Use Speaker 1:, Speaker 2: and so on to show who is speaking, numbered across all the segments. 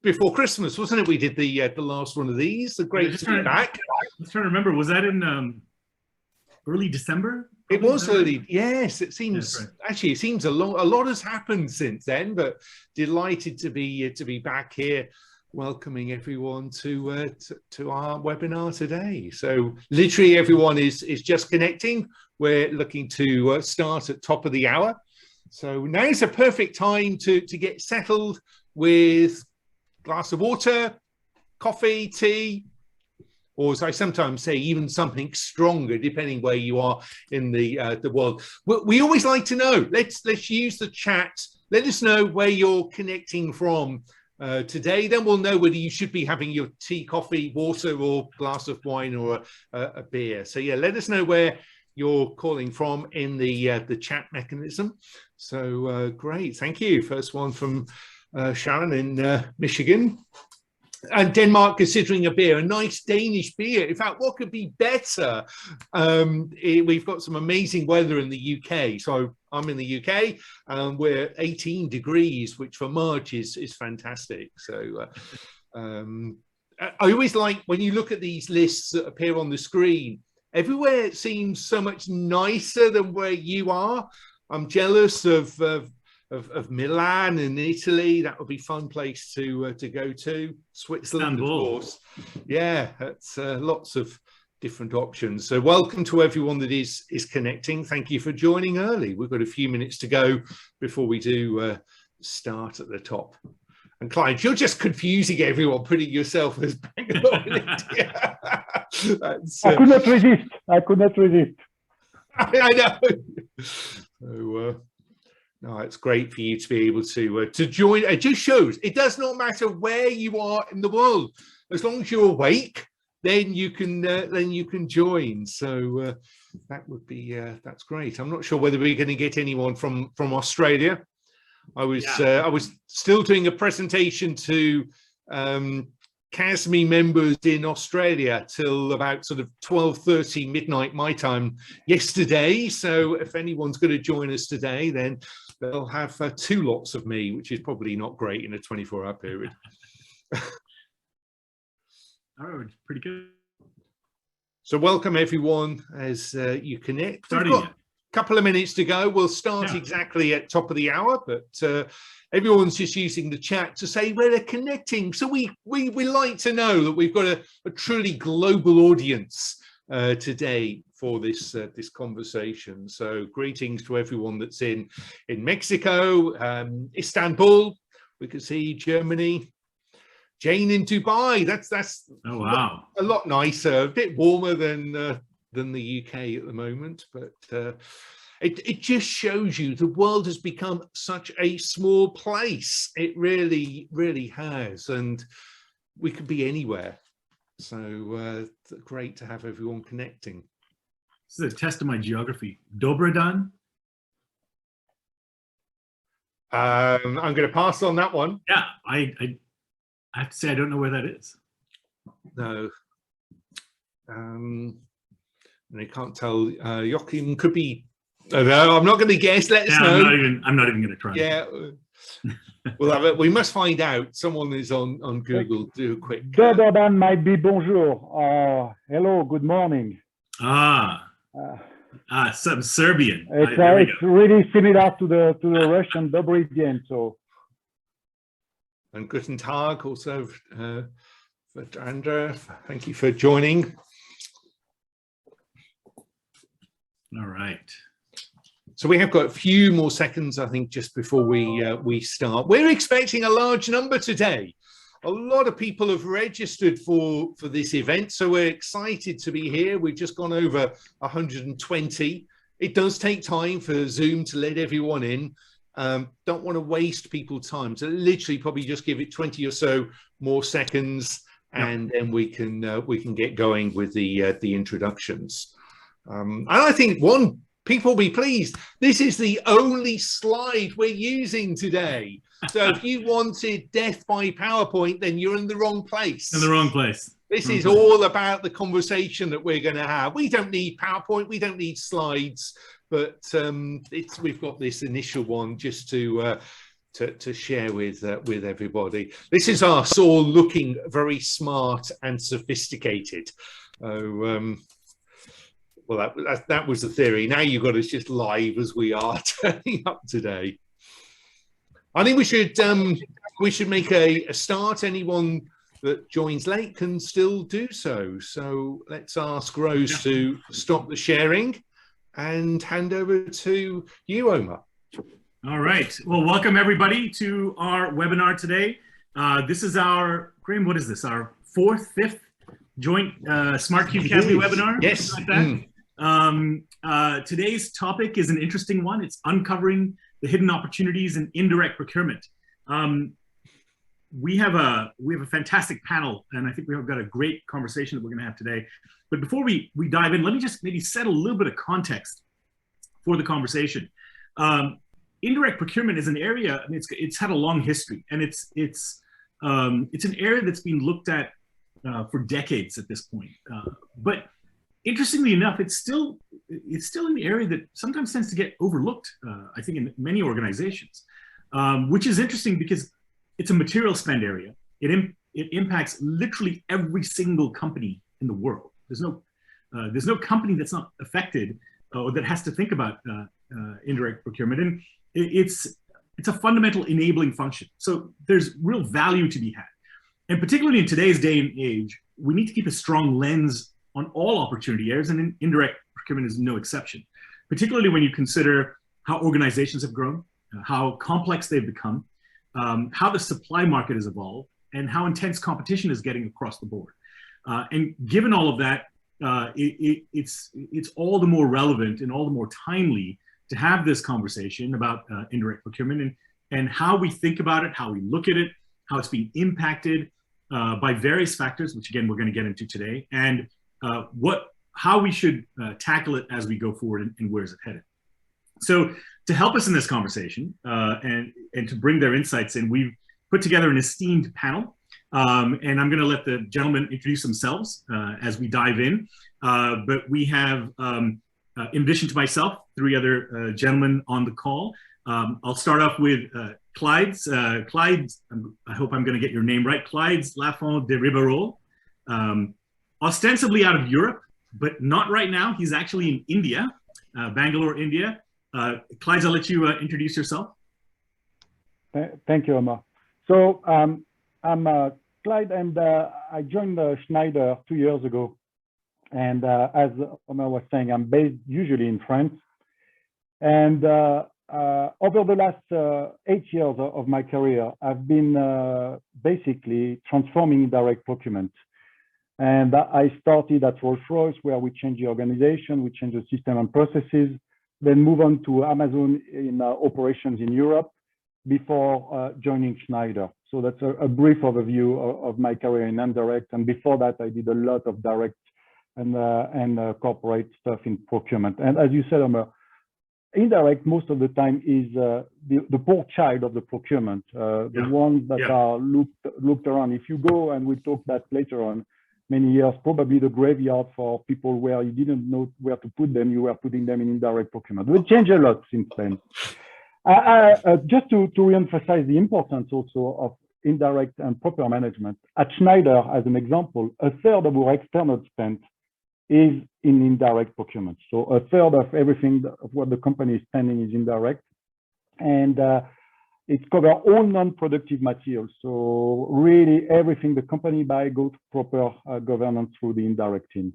Speaker 1: before Christmas, wasn't it? We did the last one of these. The great to be back.
Speaker 2: I'm trying to remember. Was that in early December?
Speaker 1: It was early. Yes, it seems actually. It seems a lot has happened since then. But delighted to be back here, welcoming everyone to our webinar today. So literally everyone is just connecting. We're looking to start at top of the hour. So now's a perfect time to get settled with a glass of water, coffee, tea, or as I sometimes say, even something stronger, depending where you are in the world. We always like to know. Let's use the chat. Let us know where you're connecting from today. Then we'll know whether you should be having your tea, coffee, water, or glass of wine or a beer. So yeah, let us know where you're calling from in the chat mechanism. So great, thank you. First one from Sharon in Michigan. And Denmark considering a beer, a nice Danish beer. In fact, what could be better? We've got some amazing weather in the UK. So I'm in the UK, and we're 18 degrees, which for March is fantastic. So I always like when you look at these lists that appear on the screen, everywhere it seems so much nicer than where you are. I'm jealous of Milan in Italy. That would be a fun place to go to. Switzerland, Istanbul. Of course. Yeah, that's lots of different options. So welcome to everyone that is connecting. Thank you for joining early. We've got a few minutes to go before we do start at the top. And Clyde, you're just confusing everyone, putting yourself as Bangalore in India.
Speaker 3: I could not resist. I could not resist.
Speaker 1: I know. So, no, it's great for you to be able to join. It just shows it does not matter where you are in the world, as long as you're awake, then you can join. So that would be that's great. I'm not sure whether we're going to get anyone from Australia. I was still doing a presentation to CASME members in Australia till about sort of 12:30 midnight my time yesterday. So if anyone's going to join us today, then they'll have two lots of me, which is probably not great in a 24-hour period.
Speaker 2: Oh, it's pretty good.
Speaker 1: So welcome everyone as you connect. We've got a couple of minutes to go. We'll start exactly at top of the hour, but everyone's just using the chat to say where they're connecting. So we like to know that we've got a truly global audience today for this conversation. So greetings to everyone that's in Mexico, Istanbul. We can see Germany. Jane in Dubai. That's
Speaker 2: oh wow,
Speaker 1: a lot nicer, a bit warmer than the UK at the moment, but it just shows you the world has become such a small place. It really has, and we could be anywhere. So great to have everyone connecting.
Speaker 2: This is a test of my geography. Dober dan?
Speaker 1: I'm going to pass on that one.
Speaker 2: Yeah, I have to say I don't know where that is.
Speaker 1: No. And I can't tell. Joachim could be. No, I'm not going to guess. Let us know.
Speaker 2: I'm not even going to try.
Speaker 1: Yeah. We'll have it. We must find out. Someone is on Google. Do a quick.
Speaker 3: Dober might be bonjour. Hello, good morning.
Speaker 2: Some Serbian.
Speaker 3: It's really similar to the Russian Dobry den. So.
Speaker 1: And Guten Tag also for Andrea. Thank you for joining.
Speaker 2: All right.
Speaker 1: So we have got a few more seconds, I think, just before we start. We're expecting a large number today. A lot of people have registered for this event, so we're excited to be here. We've just gone over 120. It does take time for Zoom to let everyone in. Don't want to waste people's time, so literally probably just give it 20 or so more seconds, and then we can get going with the introductions. And I think people will be pleased. This is the only slide we're using today. So if you wanted death by PowerPoint, then you're in the wrong place.
Speaker 2: In the wrong place.
Speaker 1: This is all about the conversation that we're going to have. We don't need PowerPoint. We don't need slides. But we've got this initial one just to to share with everybody. This is us all looking very smart and sophisticated. Well, that was the theory. Now you've got us just live as we are turning up today. I think we should make a start. Anyone that joins late can still do so. So let's ask Rose to stop the sharing and hand over to you, Omer.
Speaker 2: All right. Well, welcome everybody to our webinar today. This is our, Graham, what is this? Our fifth joint SmartCube CASME webinar?
Speaker 1: Yes.
Speaker 2: Like that. Today's topic is an interesting one. It's uncovering the hidden opportunities in indirect procurement. We have a fantastic panel, and I think we've got a great conversation that we're going to have today. But before we dive in, let me just maybe set a little bit of context for the conversation. Indirect procurement is an area, I mean, it's had a long history, and it's an area that's been looked at for decades at this point. But interestingly enough, it's still an area that sometimes tends to get overlooked, I think, in many organizations, which is interesting because it's a material spend area. It impacts literally every single company in the world. There's no company that's not affected or that has to think about indirect procurement, and it's a fundamental enabling function. So there's real value to be had, and particularly in today's day and age, we need to keep a strong lens on all opportunity areas, and indirect procurement is no exception. Particularly when you consider how organizations have grown, how complex they've become, how the supply market has evolved, and how intense competition is getting across the board. And given all of that, it's all the more relevant and all the more timely to have this conversation about indirect procurement and how we think about it, how we look at it, how it's being impacted by various factors, which again, we're going to get into today, and how we should tackle it as we go forward and where is it headed. So to help us in this conversation and to bring their insights in, we've put together an esteemed panel. And I'm going to let the gentlemen introduce themselves as we dive in. But we have, in addition to myself, 3 other gentlemen on the call. I'll start off with Clydes. Clydes, I hope I'm going to get your name right. Clydes Lafont de Ribeiro, ostensibly out of Europe, but not right now. He's actually in India, Bangalore, India. Clydes, I'll let you introduce yourself.
Speaker 3: Thank you, Omer. So I'm Clyde, and I joined Schneider 2 years ago. And as Omer was saying, I'm based usually in France. And over the last 8 years of my career, I've been basically transforming indirect procurement. And I started at Rolls-Royce, where we changed the organization, we changed the system and processes, then move on to Amazon in operations in Europe before joining Schneider. So that's a brief overview of my career in indirect. And before that, I did a lot of direct and corporate stuff in procurement. And as you said, Omer, indirect most of the time is the poor child of the procurement, the ones that are looked around. If you go, and we'll talk that later on, many years, probably the graveyard for people where you didn't know where to put them, you were putting them in indirect procurement. We changed a lot since then. Just to reemphasize the importance also of indirect and proper management, at Schneider, as an example, 1/3 of our external spend is in indirect procurement. So 1/3 of everything of what the company is spending is indirect, and it covers all non-productive materials. So really everything the company buys goes to proper governance through the indirect team.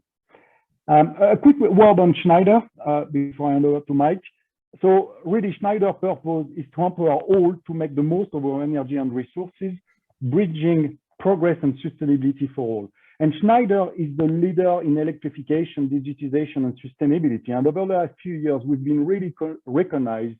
Speaker 3: A quick word on Schneider before I hand over to Mike. So really Schneider's purpose is to empower all to make the most of our energy and resources, bridging progress and sustainability for all. And Schneider is the leader in electrification, digitization, and sustainability. And over the last few years, we've been really recognized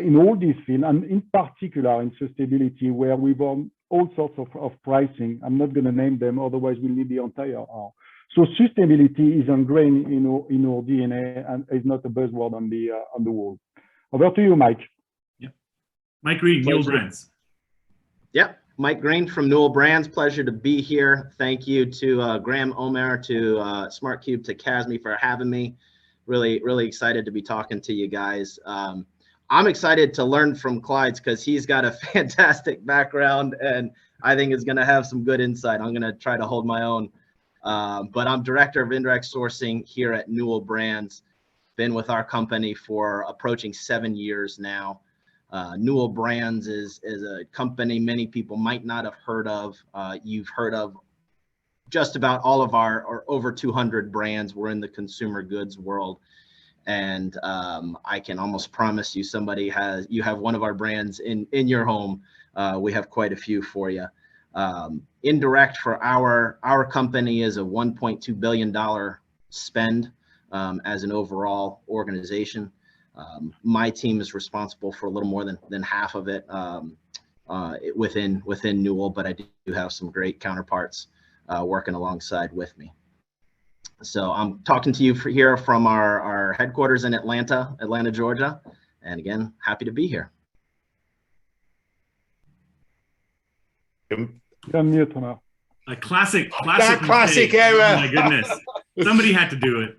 Speaker 3: in all these fields, and in particular in sustainability, where we've won all sorts of pricing. I'm not going to name them, otherwise we'll need the entire hour. So sustainability is ingrained in our DNA and is not a buzzword on the wall. Over to you, Mike.
Speaker 2: Yeah. Mike Green, Newell Brands.
Speaker 4: Yep, Mike Green from Newell Brands. Pleasure to be here. Thank you to Graham, Omer, to SmartCube, to CASME for having me. Really excited to be talking to you guys. I'm excited to learn from Clyde's because he's got a fantastic background and I think is going to have some good insight. I'm going to try to hold my own. But I'm director of indirect sourcing here at Newell Brands. Been with our company for approaching 7 years now. Newell Brands is a company many people might not have heard of. You've heard of just about all of our over 200 brands. We're in the consumer goods world. And I can almost promise you you have one of our brands in your home. We have quite a few for you. Indirect for our company is a $1.2 billion spend as an overall organization. My team is responsible for a little more than half of it within Newell, but I do have some great counterparts working alongside with me. So I'm talking to you here from our headquarters in Atlanta, Georgia. And again, happy to be here.
Speaker 3: You're on mute, Omer.
Speaker 2: A classic
Speaker 1: error.
Speaker 2: Oh my goodness. Somebody had to do it.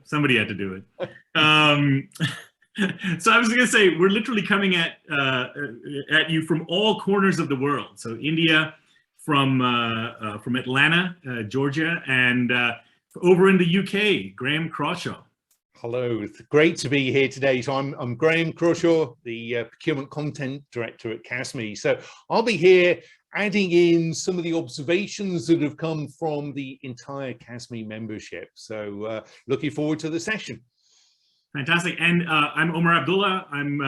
Speaker 2: So I was going to say, we're literally coming at you from all corners of the world. So India, from Atlanta, Georgia, and over in the UK, Graham Crawshaw.
Speaker 1: Hello, it's great to be here today. So I'm Graham Crawshaw, the Procurement Content Director at CASME. So I'll be here adding in some of the observations that have come from the entire CASME membership. So looking forward to the session.
Speaker 2: Fantastic. And I'm Omer Abdullah. I'm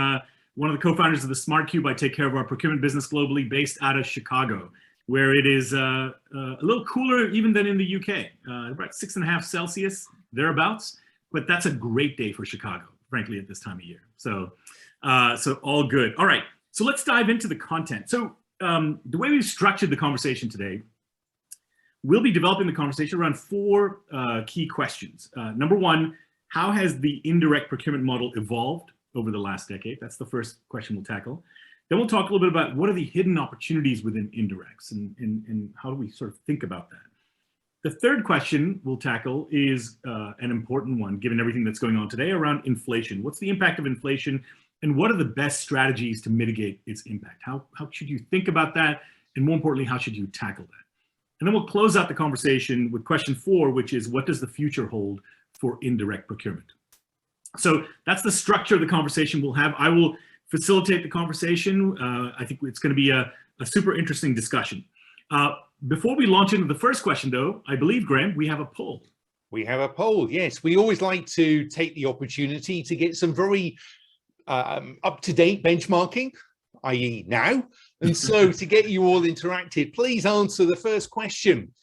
Speaker 2: one of the co-founders of the Smart Cube. I take care of our procurement business globally, based out of Chicago, where it is a little cooler even than in the UK, about 6.5 Celsius, thereabouts. But that's a great day for Chicago, frankly, at this time of year. So, so all good. All right, so let's dive into the content. So the way we've structured the conversation today, we'll be developing the conversation around 4 key questions. Number 1, how has the indirect procurement model evolved over the last decade? That's the first question we'll tackle. Then we'll talk a little bit about what are the hidden opportunities within indirects and how do we sort of think about that. The third question we'll tackle is an important one, given everything that's going on today around inflation. What's the impact of inflation and what are the best strategies to mitigate its impact? How should you think about that? And more importantly, how should you tackle that? And then we'll close out the conversation with question 4, which is what does the future hold for indirect procurement? So that's the structure of the conversation we'll have. I will facilitate the conversation. I think it's going to be a super interesting discussion. Before we launch into the first question, though, I believe, Graham, we have a poll.
Speaker 1: We have a poll, yes. We always like to take the opportunity to get some very up-to-date benchmarking, i.e. now. And so to get you all interactive, please answer the first question.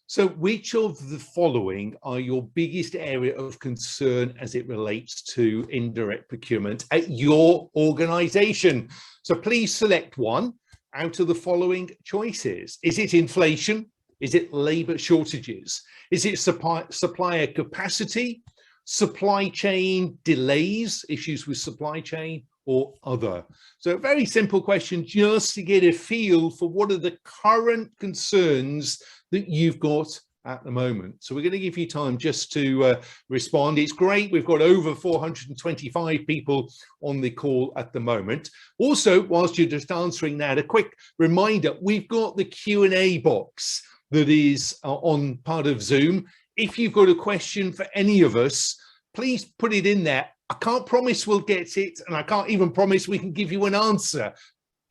Speaker 1: So which of the following are your biggest area of concern as it relates to indirect procurement at your organization? So please select one out of the following choices. Is it inflation? Is it labor shortages? Is it supplier capacity, supply chain delays, issues with supply chain, or other? So a very simple question just to get a feel for what are the current concerns that you've got at the moment. So we're going to give you time just to respond. It's great. We've got over 425 people on the call at the moment. Also, whilst you're just answering that, a quick reminder, we've got the Q&A box that is on part of Zoom. If you've got a question for any of us, please put it in there. I can't promise we'll get it, and I can't even promise we can give you an answer,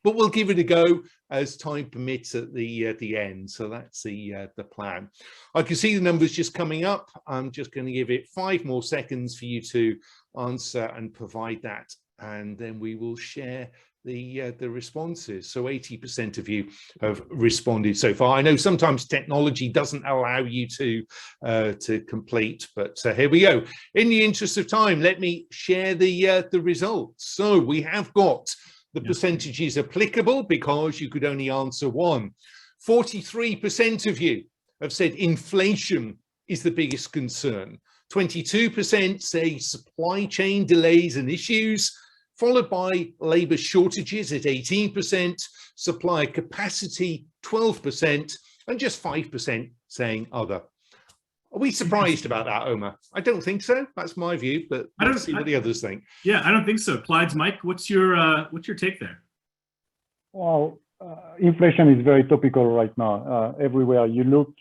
Speaker 1: but we'll give it a go as time permits at the end. So that's the plan. I can see the numbers just coming up. I'm just going to give it 5 more seconds for you to answer and provide that, and then we will share the responses. So 80% of you have responded so far. I know sometimes technology doesn't allow you to complete, but here we go. In the interest of time, let me share the results. So we have got the percentages applicable because you could only answer one. 43% of you have said inflation is the biggest concern. 22% say supply chain delays and issues, followed by labor shortages at 18%, supplier capacity 12%, and just 5% saying other. Are we surprised about that, Omer? I don't think so. That's my view, but let's see what the others think.
Speaker 2: Yeah, I don't think so. Clyde's Mike, what's your take there?
Speaker 3: Well, inflation is very topical right now. Everywhere you look,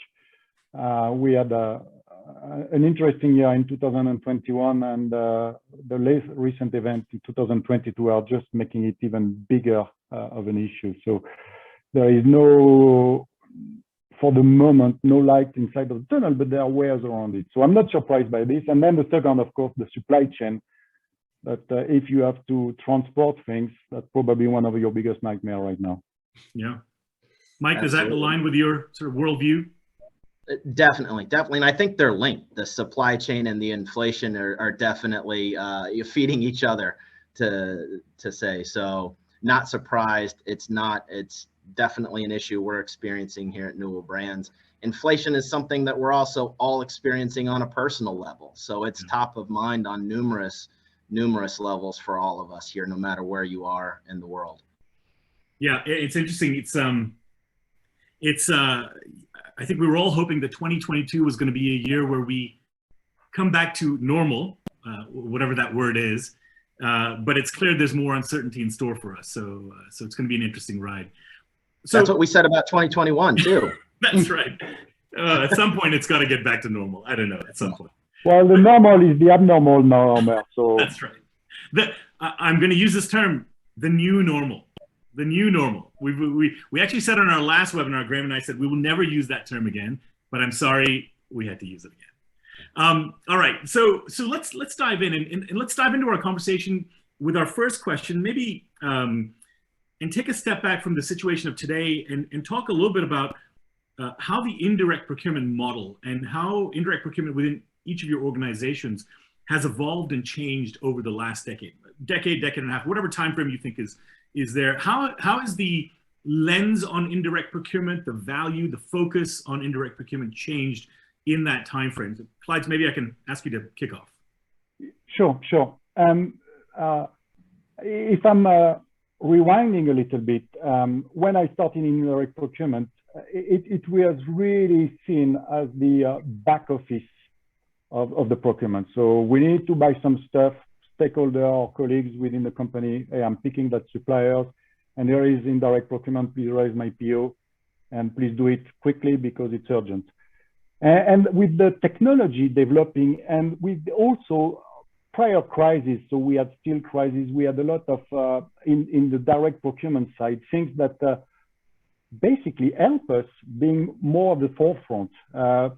Speaker 3: we had an interesting year in 2021, and the recent event in 2022 are just making it even bigger of an issue. So there is no, for the moment, no light inside of the tunnel, but there are ways around it. So I'm not surprised by this. And then the second, of course, the supply chain. But if you have to transport things, that's probably one of your biggest nightmares right now.
Speaker 2: Yeah. Mike, does that align with your sort of worldview?
Speaker 4: Definitely. And I think they're linked. The supply chain and the inflation are definitely feeding each other, to say. So not surprised. It's definitely an issue we're experiencing here at Newell Brands. Inflation is something that we're also all experiencing on a personal level. So it's top of mind on numerous levels for all of us here, no matter where you are in the world.
Speaker 2: Yeah, it's interesting. I think we were all hoping that 2022 was going to be a year where we come back to normal, whatever that word is. But it's clear there's more uncertainty in store for us. So it's going to be an interesting ride. So
Speaker 4: that's what we said about 2021 too.
Speaker 2: That's right. At some point, it's got to get back to normal. I don't know. At some point.
Speaker 3: Well, the normal is the abnormal now, Omer. So
Speaker 2: that's right. I'm going to use this term, the new normal. The new normal. We actually said on our last webinar, Graham and I said we will never use that term again, but I'm sorry we had to use it again. All right, so let's dive in and let's dive into our conversation with our first question, maybe, and take a step back from the situation of today and talk a little bit about how the indirect procurement model and how indirect procurement within each of your organizations has evolved and changed over the last decade and a half, whatever time frame you think is there. How is the lens on indirect procurement, the value, the focus on indirect procurement changed in that time frame? So, Clyde, maybe I can ask you to kick off. Sure.
Speaker 3: If I'm rewinding a little bit, when I started in indirect procurement, it was really seen as the back office of the procurement. So we need to buy some stuff, stakeholder or colleagues within the company, hey, I'm picking that suppliers, and there is indirect procurement, please raise my PO, and please do it quickly because it's urgent. And with the technology developing, and with also prior crises, so we had steel crisis, we had a lot of, in the direct procurement side, things that basically help us being more at the forefront.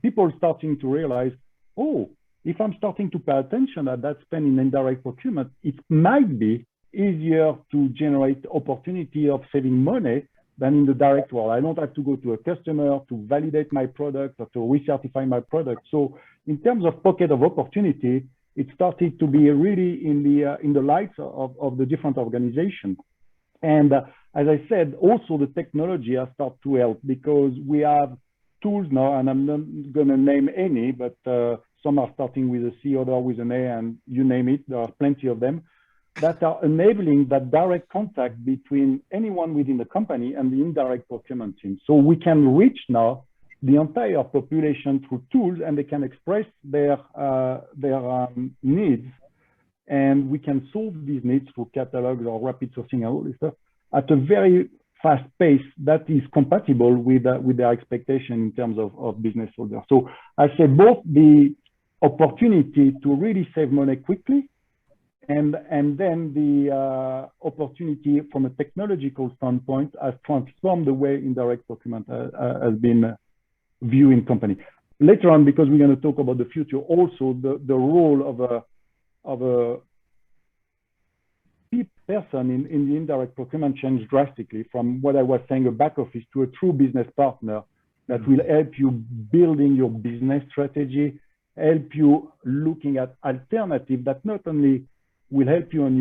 Speaker 3: People starting to realize, oh, if I'm starting to pay attention at that spend in indirect procurement, it might be easier to generate opportunity of saving money than in the direct world. I don't have to go to a customer to validate my product or to recertify my product. So in terms of pocket of opportunity, it started to be really in the lights of the different organizations. And as I said, also the technology has started to help because we have tools now, and I'm not going to name any, but some are starting with a C, other with an A, and you name it, there are plenty of them, that are enabling that direct contact between anyone within the company and the indirect procurement team. So we can reach now the entire population through tools, and they can express their needs, and we can solve these needs through catalogs or rapid sourcing and all this stuff at a very fast pace that is compatible with their expectation in terms of business holders. So I say both the opportunity to really save money quickly, and then the opportunity from a technological standpoint has transformed the way indirect procurement has been viewed in company. Later on, because we're going to talk about the future, also the role of a person in the indirect procurement changed drastically from what I was saying, a back office, to a true business partner that will help you building your business strategy, help you looking at alternatives that not only will help you on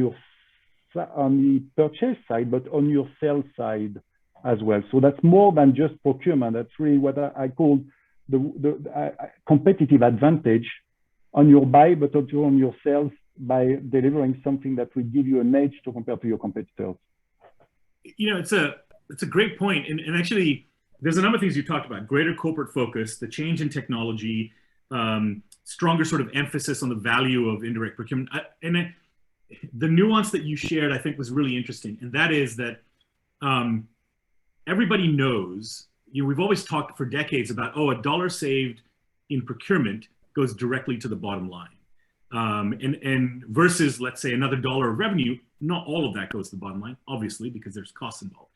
Speaker 3: the purchase side, but on your sales side as well. So that's more than just procurement. That's really what I call the competitive advantage on your buy, but also on your sales, by delivering something that will give you an edge to compare to your competitors.
Speaker 2: You know, it's a great point. And actually, there's a number of things you talked about: greater corporate focus, the change in technology, stronger sort of emphasis on the value of indirect procurement. The nuance that you shared, I think, was really interesting, and that is that everybody knows, we've always talked for decades about, a dollar saved in procurement goes directly to the bottom line. And versus, let's say, another dollar of revenue, not all of that goes to the bottom line, obviously, because there's costs involved.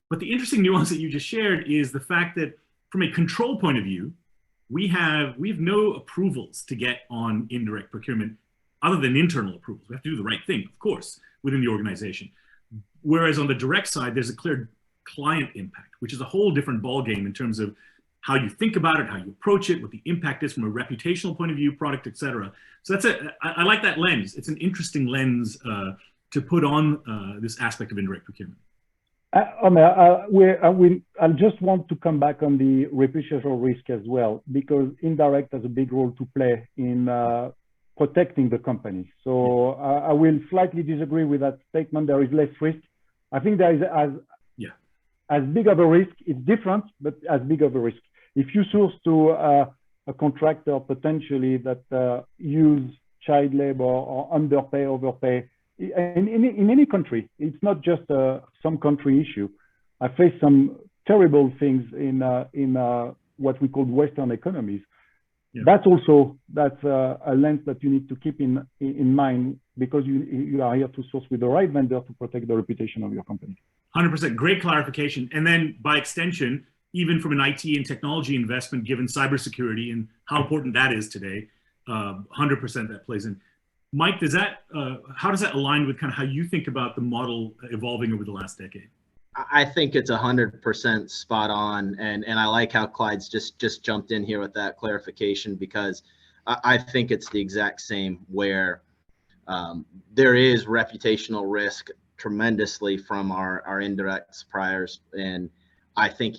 Speaker 2: But the interesting nuance that you just shared is the fact that from a control point of view, we have no approvals to get on indirect procurement other than internal approvals. We have to do the right thing, of course, within the organization. Whereas on the direct side, there's a clear client impact, which is a whole different ballgame in terms of how you think about it, how you approach it, what the impact is from a reputational point of view, product, et cetera. So I like that lens. It's an interesting lens to put on this aspect of indirect procurement.
Speaker 3: Omer, I just want to come back on the reputational risk as well, because indirect has a big role to play in protecting the company. So I will slightly disagree with that statement. There is less risk. I think there is as big of a risk. It's different, but as big of a risk. If you source to a contractor potentially that use child labor or underpay, overpay, in any country, it's not just some country issue. I face some terrible things in what we call Western economies. Yeah. That's a lens that you need to keep in mind, because you are here to source with the right vendor to protect the reputation of your company. 100%,
Speaker 2: great clarification. And then by extension, even from an IT and technology investment, given cybersecurity and how important that is today, 100% that plays in. Mike, how does that align with kind of how you think about the model evolving over the last decade?
Speaker 4: I think it's 100% spot on, and I like how Clyde's just jumped in here with that clarification, because I think it's the exact same, where there is reputational risk tremendously from our indirect suppliers, and I think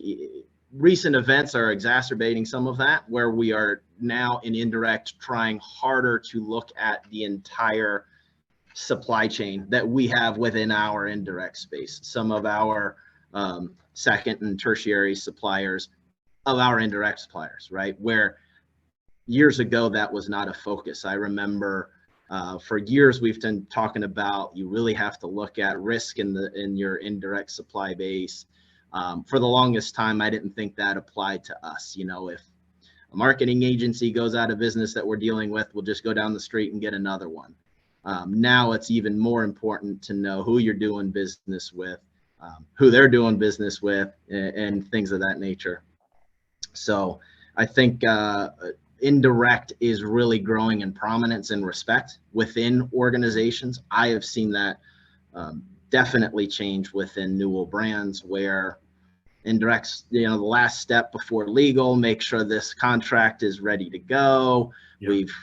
Speaker 4: recent events are exacerbating some of that, where we are now in indirect trying harder to look at the entire supply chain that we have within our indirect space. Some of our second and tertiary suppliers of our indirect suppliers, right? Where years ago that was not a focus. I remember for years we've been talking about, you really have to look at risk in your indirect supply base. For the longest time, I didn't think that applied to us. If a marketing agency goes out of business that we're dealing with, we'll just go down the street and get another one. Now it's even more important to know who you're doing business with, who they're doing business with, and things of that nature. So I think indirect is really growing in prominence and respect within organizations. I have seen that definitely change within Newell Brands, where indirects, the last step before legal, make sure this contract is ready to go. Yep. We've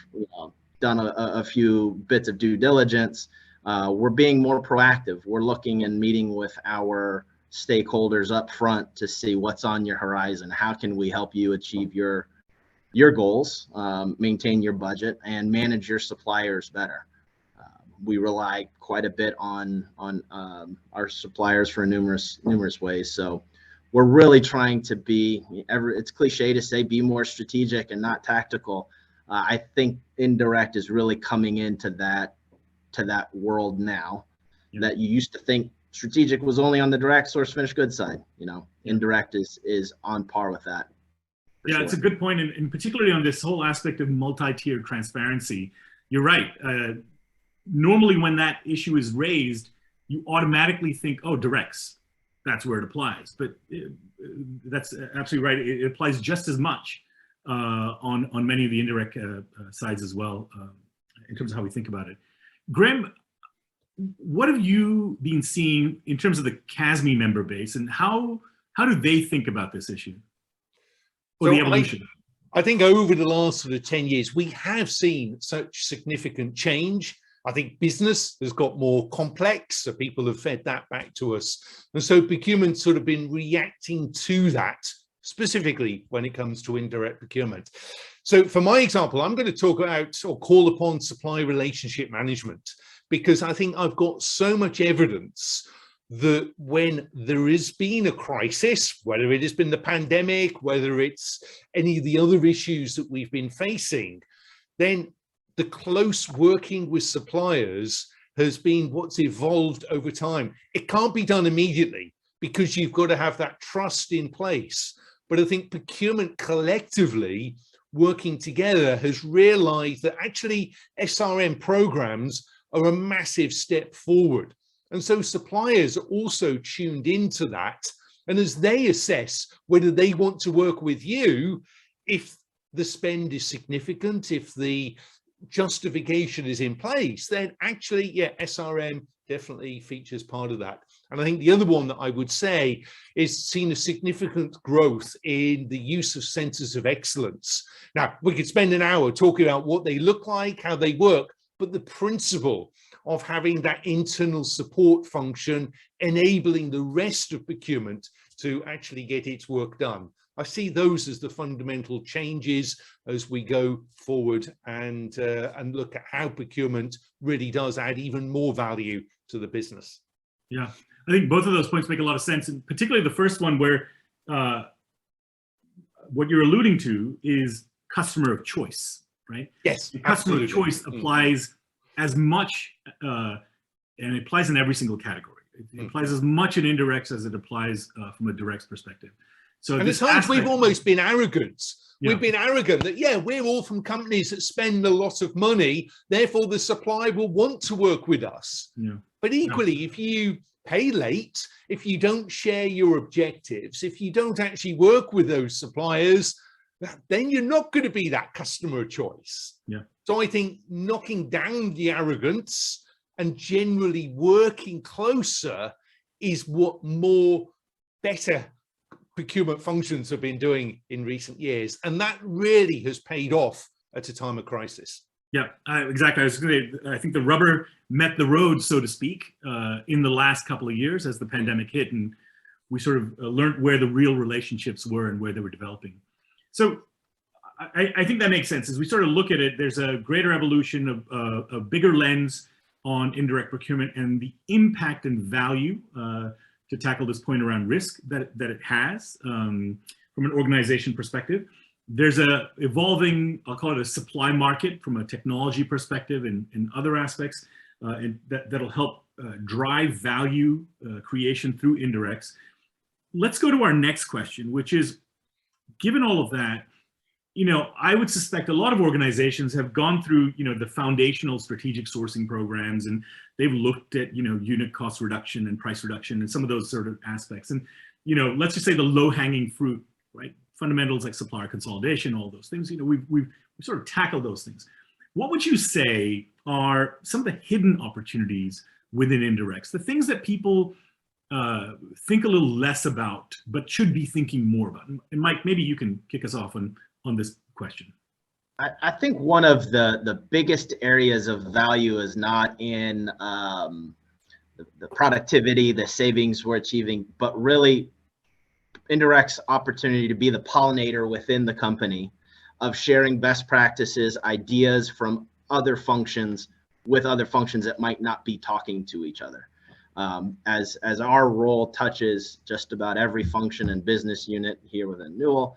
Speaker 4: done a few bits of due diligence. We're being more proactive. We're looking and meeting with our stakeholders up front to see what's on your horizon. How can we help you achieve your goals, maintain your budget, and manage your suppliers better? We rely quite a bit on our suppliers for numerous ways. So we're really trying to be, it's cliche to say, be more strategic and not tactical. I think indirect is really coming into that world now. Yeah. That you used to think strategic was only on the direct source finished goods side. Indirect is on par with that.
Speaker 2: Yeah, sure. It's a good point, and particularly on this whole aspect of multi-tiered transparency. You're right. Normally when that issue is raised, you automatically think, oh, directs, that's where it applies. But that's absolutely right. It applies just as much on many of the indirect sides as well, in terms of how we think about it. Graham, what have you been seeing in terms of the CASME member base, and how do they think about this issue or the evolution?
Speaker 1: I think over the last sort of 10 years, we have seen such significant change. I think business has got more complex, so people have fed that back to us. And so procurement's sort of been reacting to that, specifically when it comes to indirect procurement. So for my example, I'm going to talk about or call upon supply relationship management, because I think I've got so much evidence that when there has been a crisis, whether it has been the pandemic, whether it's any of the other issues that we've been facing, then the close working with suppliers has been what's evolved over time. It can't be done immediately because you've got to have that trust in place. But I think procurement collectively working together has realized that actually SRM programs are a massive step forward. And so suppliers are also tuned into that. And as they assess whether they want to work with you, if the spend is significant, if the justification is in place, then actually, yeah, SRM definitely features part of that. And I think the other one that I would say is seen a significant growth in the use of centers of excellence. Now, we could spend an hour talking about what they look like, how they work, but the principle of having that internal support function enabling the rest of procurement to actually get its work done. I see those as the fundamental changes as we go forward and look at how procurement really does add even more value to the business.
Speaker 2: Yeah, I think both of those points make a lot of sense, and particularly the first one where what you're alluding to is customer of choice, right?
Speaker 1: Yes,
Speaker 2: the customer of choice applies as much, and it applies in every single category. It applies as much in indirects as it applies from a directs perspective. So
Speaker 1: and at times we've almost been arrogant. Yeah. We've been arrogant that, yeah, we're all from companies that spend a lot of money, therefore the supplier will want to work with us. Yeah. But equally, if you pay late, if you don't share your objectives, if you don't actually work with those suppliers, then you're not going to be that customer of choice. Yeah. So I think knocking down the arrogance and generally working closer is what better procurement functions have been doing in recent years, and that really has paid off at a time of crisis.
Speaker 2: Yeah, exactly. I think the rubber met the road, so to speak, in the last couple of years as the pandemic hit, and we sort of learned where the real relationships were and where they were developing. So I think that makes sense. As we sort of look at it, there's a greater evolution of a bigger lens on indirect procurement and the impact and value to tackle this point around risk that it has from an organization perspective. There's a evolving, I'll call it a supply market from a technology perspective and other aspects, and that'll help drive value creation through indirects. Let's go to our next question, which is, given all of that, I would suspect a lot of organizations have gone through, the foundational strategic sourcing programs, and they've looked at, unit cost reduction and price reduction and some of those sort of aspects. And, let's just say the low-hanging fruit, right? Fundamentals like supplier consolidation, all those things, we've sort of tackled those things. What would you say are some of the hidden opportunities within indirects, the things that people think a little less about, but should be thinking more about? And Mike, maybe you can kick us off on this question.
Speaker 4: I think one of the biggest areas of value is not in the productivity, the savings we're achieving, but really indirect's opportunity to be the pollinator within the company of sharing best practices, ideas from other functions with other functions that might not be talking to each other. As our role touches just about every function and business unit here within Newell,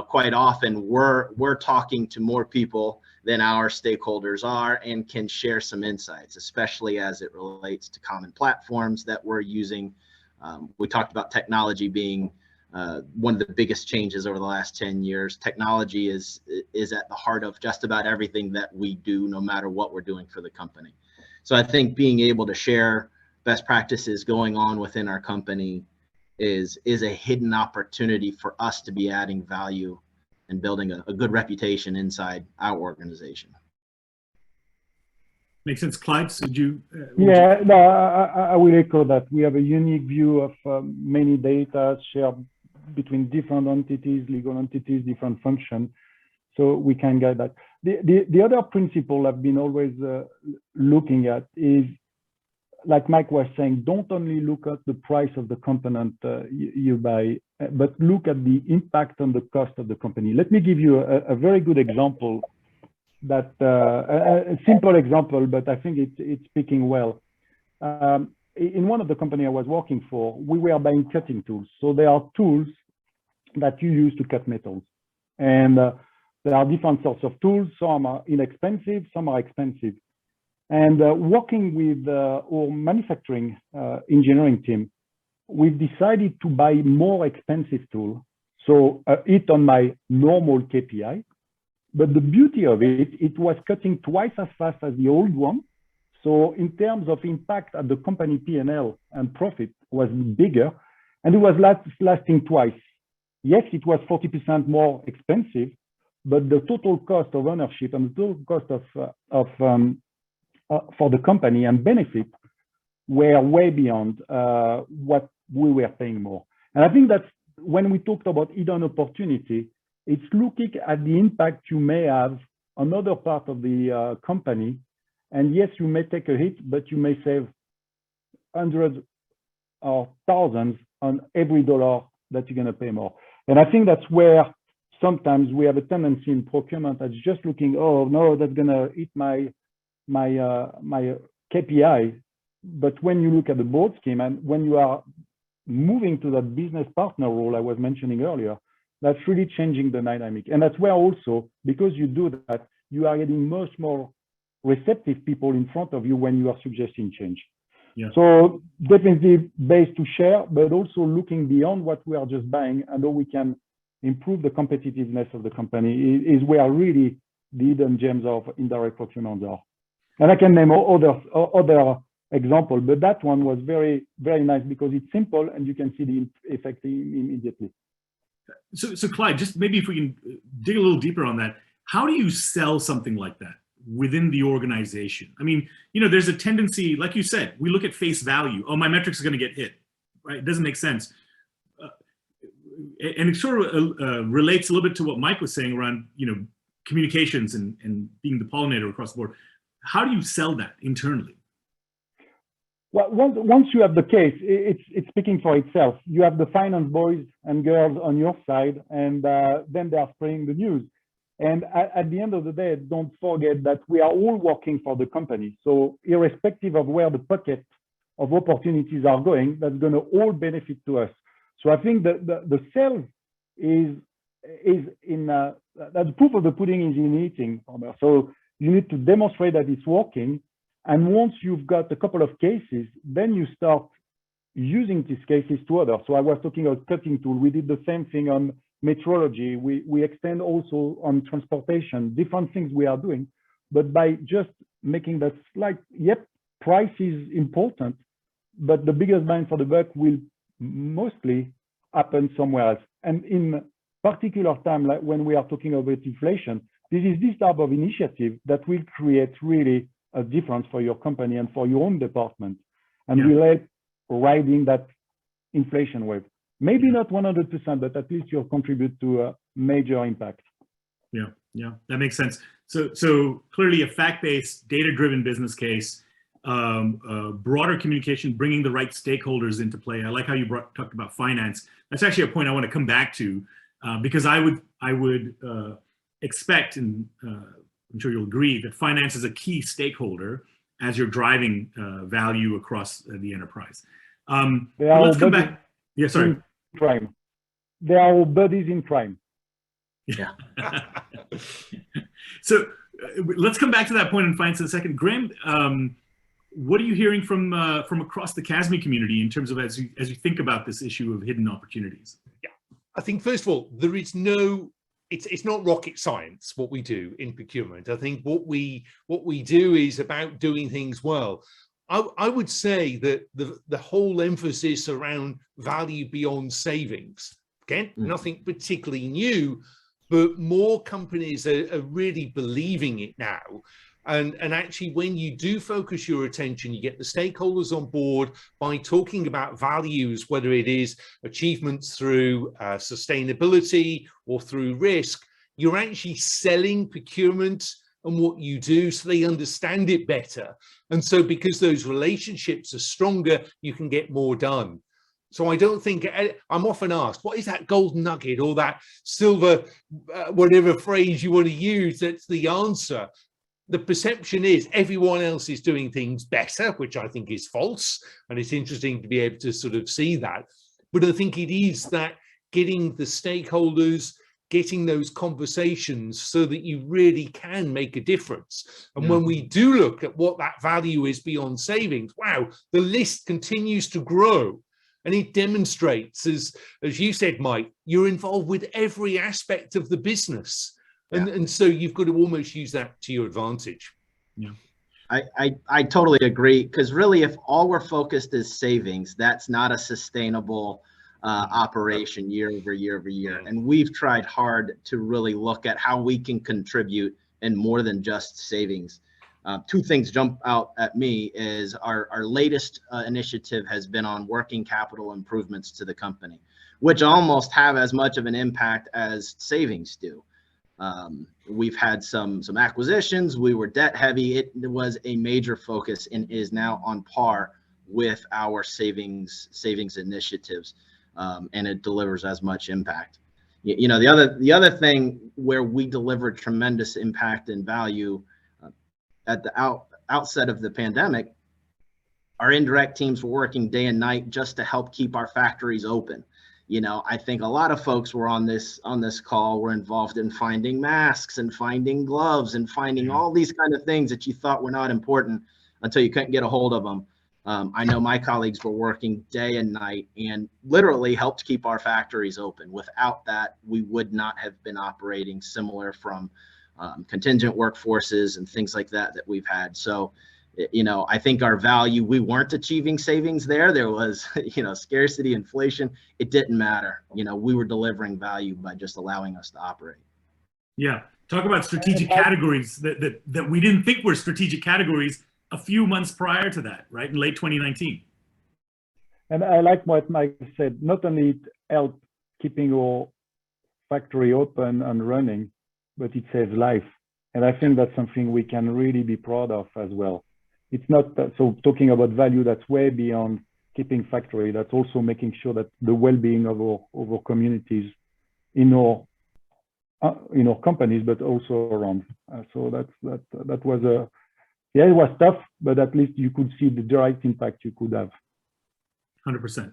Speaker 4: quite often we're talking to more people than our stakeholders are and can share some insights, especially as it relates to common platforms that we're using. We talked about technology being one of the biggest changes over the last 10 years. Technology is at the heart of just about everything that we do, no matter what we're doing for the company. So I think being able to share best practices going on within our company is a hidden opportunity for us to be adding value and building a good reputation inside our organization.
Speaker 2: Makes sense. Clyde, would you?
Speaker 3: No, I will echo that. We have a unique view of many data shared between different entities, legal entities, different functions, so we can guide that. The other principle I've been always looking at is, like Mike was saying, don't only look at the price of the component you buy, but look at the impact on the cost of the company. Let me give you a very good example, that a simple example, but I think it's speaking well. in one of the companies I was working for, we were buying cutting tools. So there are tools that you use to cut metals. And there are different sorts of tools. Some are inexpensive, some are expensive. And working with our manufacturing engineering team, we've decided to buy more expensive tool. So it on my normal KPI. But the beauty of it, it was cutting twice as fast as the old one. So in terms of impact at the company P&L and profit was bigger, and it was lasting twice. Yes, it was 40% more expensive, but the total cost of ownership and the total cost for the company and benefit were way beyond what we were paying more. And I think that's when we talked about hidden opportunity, it's looking at the impact you may have on other part of the company. And yes, you may take a hit, but you may save hundreds or thousands on every dollar that you're going to pay more. And I think that's where sometimes we have a tendency in procurement that's just looking, oh no, that's going to hit my KPI. But when you look at the board scheme and when you are moving to that business partner role I was mentioning earlier, that's really changing the dynamic. And that's where also, because you do that, you are getting much more receptive people in front of you when you are suggesting change.
Speaker 2: Yeah.
Speaker 3: So definitely based to share, but also looking beyond what we are just buying and how we can improve the competitiveness of the company is where really the hidden gems of indirect procurement are. And I can name other example, but that one was very, very nice because it's simple and you can see the effect immediately.
Speaker 2: So Clyde, just maybe if we can dig a little deeper on that, how do you sell something like that within the organization? I mean, you know, there's a tendency, like you said, we look at face value. Oh, my metrics are going to get hit, right? It doesn't make sense. And it sort of relates a little bit to what Mike was saying around, you know, communications and being the pollinator across the board. How do you sell that internally?
Speaker 3: Well, once you have the case, it's speaking for itself. You have the finance boys and girls on your side, and then they are spreading the news. And at the end of the day, don't forget that we are all working for the company. So irrespective of where the pocket of opportunities are going, that's going to all benefit to us. So I think that the sales is in the proof of the pudding is in eating. So you need to demonstrate that it's working. And once you've got a couple of cases, then you start using these cases to others. So I was talking about cutting tool. We did the same thing on metrology. We extend also on transportation, different things we are doing. But by just making that slight, yep, price is important, but the biggest bang for the buck will mostly happen somewhere else. And in particular time, like when we are talking about inflation, this is this type of initiative that will create really a difference for your company and for your own department, and will help riding that inflation wave. Maybe not 100%, but at least you'll contribute to a major impact.
Speaker 2: Yeah, that makes sense. So clearly a fact-based, data-driven business case, broader communication, bringing the right stakeholders into play. I like how you talked about finance. That's actually a point I want to come back to, because I would expect, and I'm sure you'll agree, that finance is a key stakeholder as you're driving value across the enterprise. Let's come back. Yeah, sorry.
Speaker 3: Crime. They are all buddies in crime.
Speaker 2: Yeah. So let's come back to that point in finance in a second. Graham, what are you hearing from across the CASME community in terms of as you think about this issue of hidden opportunities?
Speaker 1: Yeah, I think first of all, there is no. It's not rocket science what we do in procurement. I think what we do is about doing things well. I would say that the whole emphasis around value beyond savings, again, nothing particularly new, but more companies are really believing it now. And actually, when you do focus your attention, you get the stakeholders on board by talking about values, whether it is achievements through sustainability or through risk, you're actually selling procurement and what you do so they understand it better. And so because those relationships are stronger, you can get more done. So I don't think, I'm often asked, what is that golden nugget or that silver, whatever phrase you want to use, that's the answer. the perception is everyone else is doing things better, which I think is false. And it's interesting to be able to sort of see that. But I think it is that getting the stakeholders, getting those conversations so that you really can make a difference. And when we do look at what that value is beyond savings, wow, the list continues to grow. And it demonstrates, as you said, Mike, you're involved with every aspect of the business. And so you've got to almost use that to your advantage.
Speaker 2: Yeah.
Speaker 4: I totally agree, because really, if all we're focused is savings, that's not a sustainable operation year over year over year. And we've tried hard to really look at how we can contribute in more than just savings. Two things jump out at me is our latest initiative has been on working capital improvements to the company, which almost have as much of an impact as savings do. We've had some acquisitions. We were debt heavy. It was a major focus and is now on par with our savings initiatives, and it delivers as much impact. You know, the other thing where we delivered tremendous impact and value at the outset of the pandemic, our indirect teams were working day and night just to help keep our factories open. You know, I think a lot of folks were on this call were involved in finding masks and finding gloves and finding all these kind of things that you thought were not important until you couldn't get a hold of them. I know my colleagues were working day and night and literally helped keep our factories open. Without that, we would not have been operating, similar from contingent workforces and things like that we've had. So, you know, I think our value, we weren't achieving savings there. There was, you know, scarcity, inflation. It didn't matter. You know, we were delivering value by just allowing us to operate.
Speaker 2: Yeah. Talk about strategic categories that we didn't think were strategic categories a few months prior to that, right? In late 2019.
Speaker 3: And I like what Mike said, not only it helped keeping our factory open and running, but it saves life. And I think that's something we can really be proud of as well. It's not that, so talking about value, that's way beyond keeping factory. That's also making sure that the well-being of our communities in our companies, but also around. So that was it was tough, but at least you could see the direct impact you could have.
Speaker 2: 100%.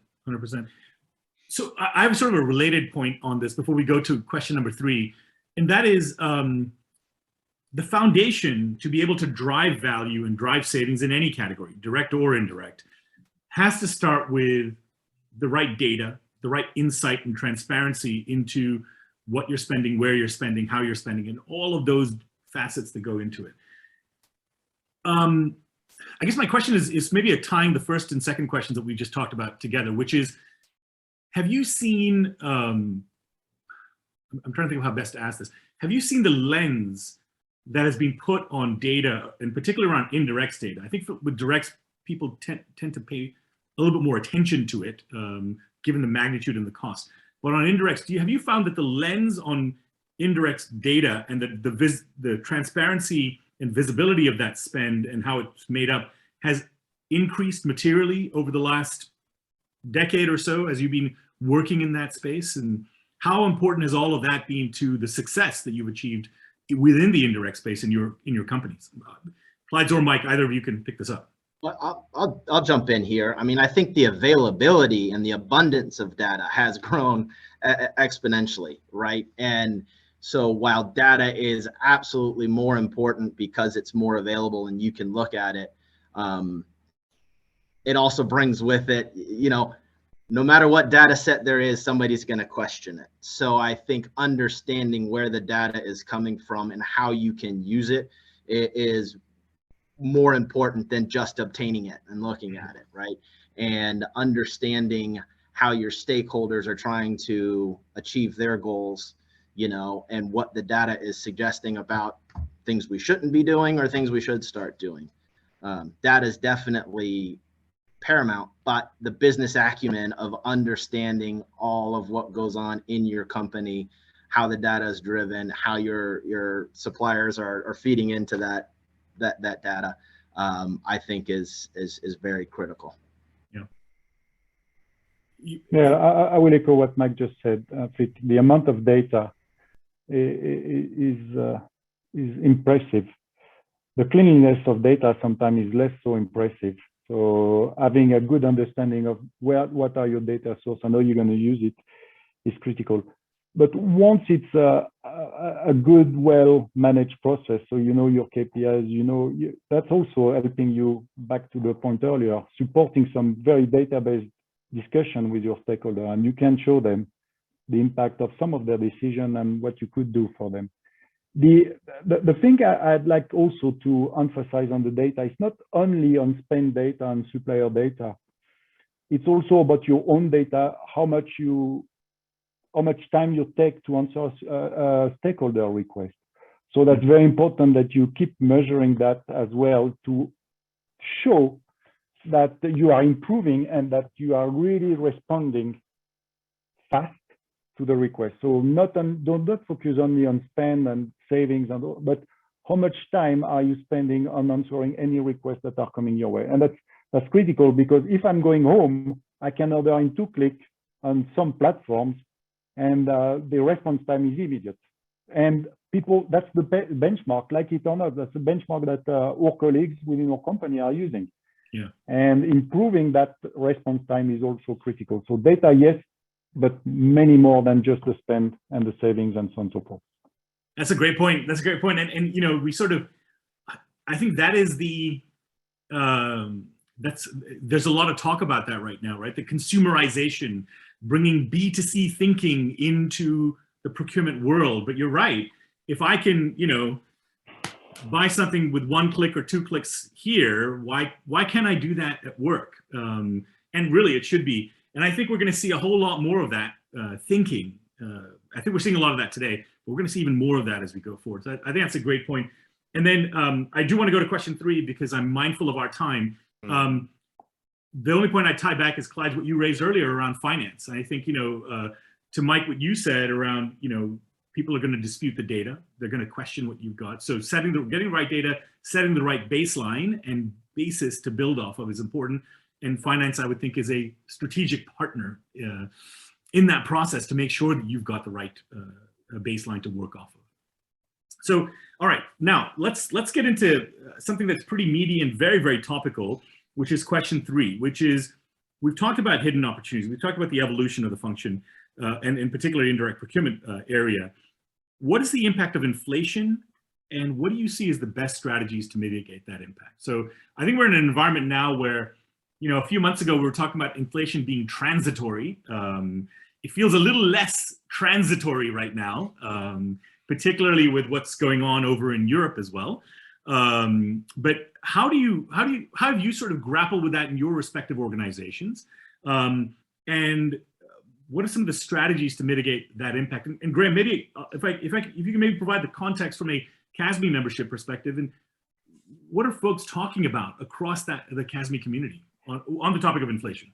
Speaker 2: So I have sort of a related point on this before we go to question number 3. And that is the foundation to be able to drive value and drive savings in any category, direct or indirect, has to start with the right data, the right insight and transparency into what you're spending, where you're spending, how you're spending, and all of those facets that go into it. I guess my question is maybe tying the first and second questions that we just talked about together, which is, have you seen, I'm trying to think of how best to ask this. Have you seen the lens that has been put on data, in particular around indirects data? I think with directs, people tend to pay a little bit more attention to it, given the magnitude and the cost. But on indirects, have you found that the lens on indirects data and the transparency and visibility of that spend and how it's made up has increased materially over the last decade or so as you've been working in that space? And how important has all of that been to the success that you've achieved within the indirect space in your companies? Clyde or Mike, either of you can pick this up.
Speaker 4: Well, I'll jump in here. I mean, I think the availability and the abundance of data has grown exponentially, right? And so while data is absolutely more important because it's more available and you can look at it, it also brings with it, you know, no matter what data set there is, somebody's going to question it. So I think understanding where the data is coming from and how you can use it is more important than just obtaining it and looking at it, right? And understanding how your stakeholders are trying to achieve their goals, you know, and what the data is suggesting about things we shouldn't be doing or things we should start doing. Data is definitely paramount, but the business acumen of understanding all of what goes on in your company, how the data is driven, how your suppliers are feeding into that data, I think is very critical.
Speaker 3: Yeah, I will echo what Mike just said. The amount of data is impressive. the cleanliness of data sometimes is less so impressive. So having a good understanding of what are your data source and how you're going to use it is critical. But once it's a good, well-managed process, so you know your KPIs, that's also helping you, back to the point earlier, supporting some very data-based discussion with your stakeholder, and you can show them the impact of some of their decision and what you could do for them. The thing I'd like also to emphasize on the data is not only on spend data and supplier data, it's also about your own data, how much time you take to answer a stakeholder request. So that's very important that you keep measuring that as well to show that you are improving and that you are really responding fast to the request. So don't focus only on spend and savings, but how much time are you spending on answering any requests that are coming your way? And that's critical, because if I'm going home, I can order in 2 clicks on some platforms, and the response time is immediate. And people, that's the benchmark, like it or not, that's the benchmark that our colleagues within our company are using.
Speaker 2: Yeah. And
Speaker 3: improving that response time is also critical. So data, yes, but many more than just the spend and the savings and so on and so forth.
Speaker 2: That's a great point. That's a great point. And we sort of, I think that is there's a lot of talk about that right now, right? The consumerization, bringing B2C thinking into the procurement world. But you're right. If I can, buy something with 1 click or 2 clicks here, why can't I do that at work? And really, it should be. And I think we're going to see a whole lot more of that thinking. I think we're seeing a lot of that today, but we're going to see even more of that as we go forward. So I think that's a great point. And then I do want to go to question 3 because I'm mindful of our time. The only point I tie back is, Clyde, what you raised earlier around finance. And I think, to Mike, what you said around, people are going to dispute the data. They're going to question what you've got. So getting the right data, setting the right baseline and basis to build off of is important. And finance, I would think, is a strategic partner in that process to make sure that you've got the right baseline to work off of. So, all right, now let's get into something that's pretty meaty and very, very topical, which is question 3, which is, we've talked about hidden opportunities. We've talked about the evolution of the function, and in particular, indirect procurement area. What is the impact of inflation, and what do you see as the best strategies to mitigate that impact? So I think we're in an environment now where, a few months ago, we were talking about inflation being transitory. It feels a little less transitory right now, particularly with what's going on over in Europe as well. But how have you sort of grappled with that in your respective organizations? And what are some of the strategies to mitigate that impact? And Graham, maybe if you can maybe provide the context from a CASME membership perspective, and what are folks talking about across the CASME community on the topic of inflation?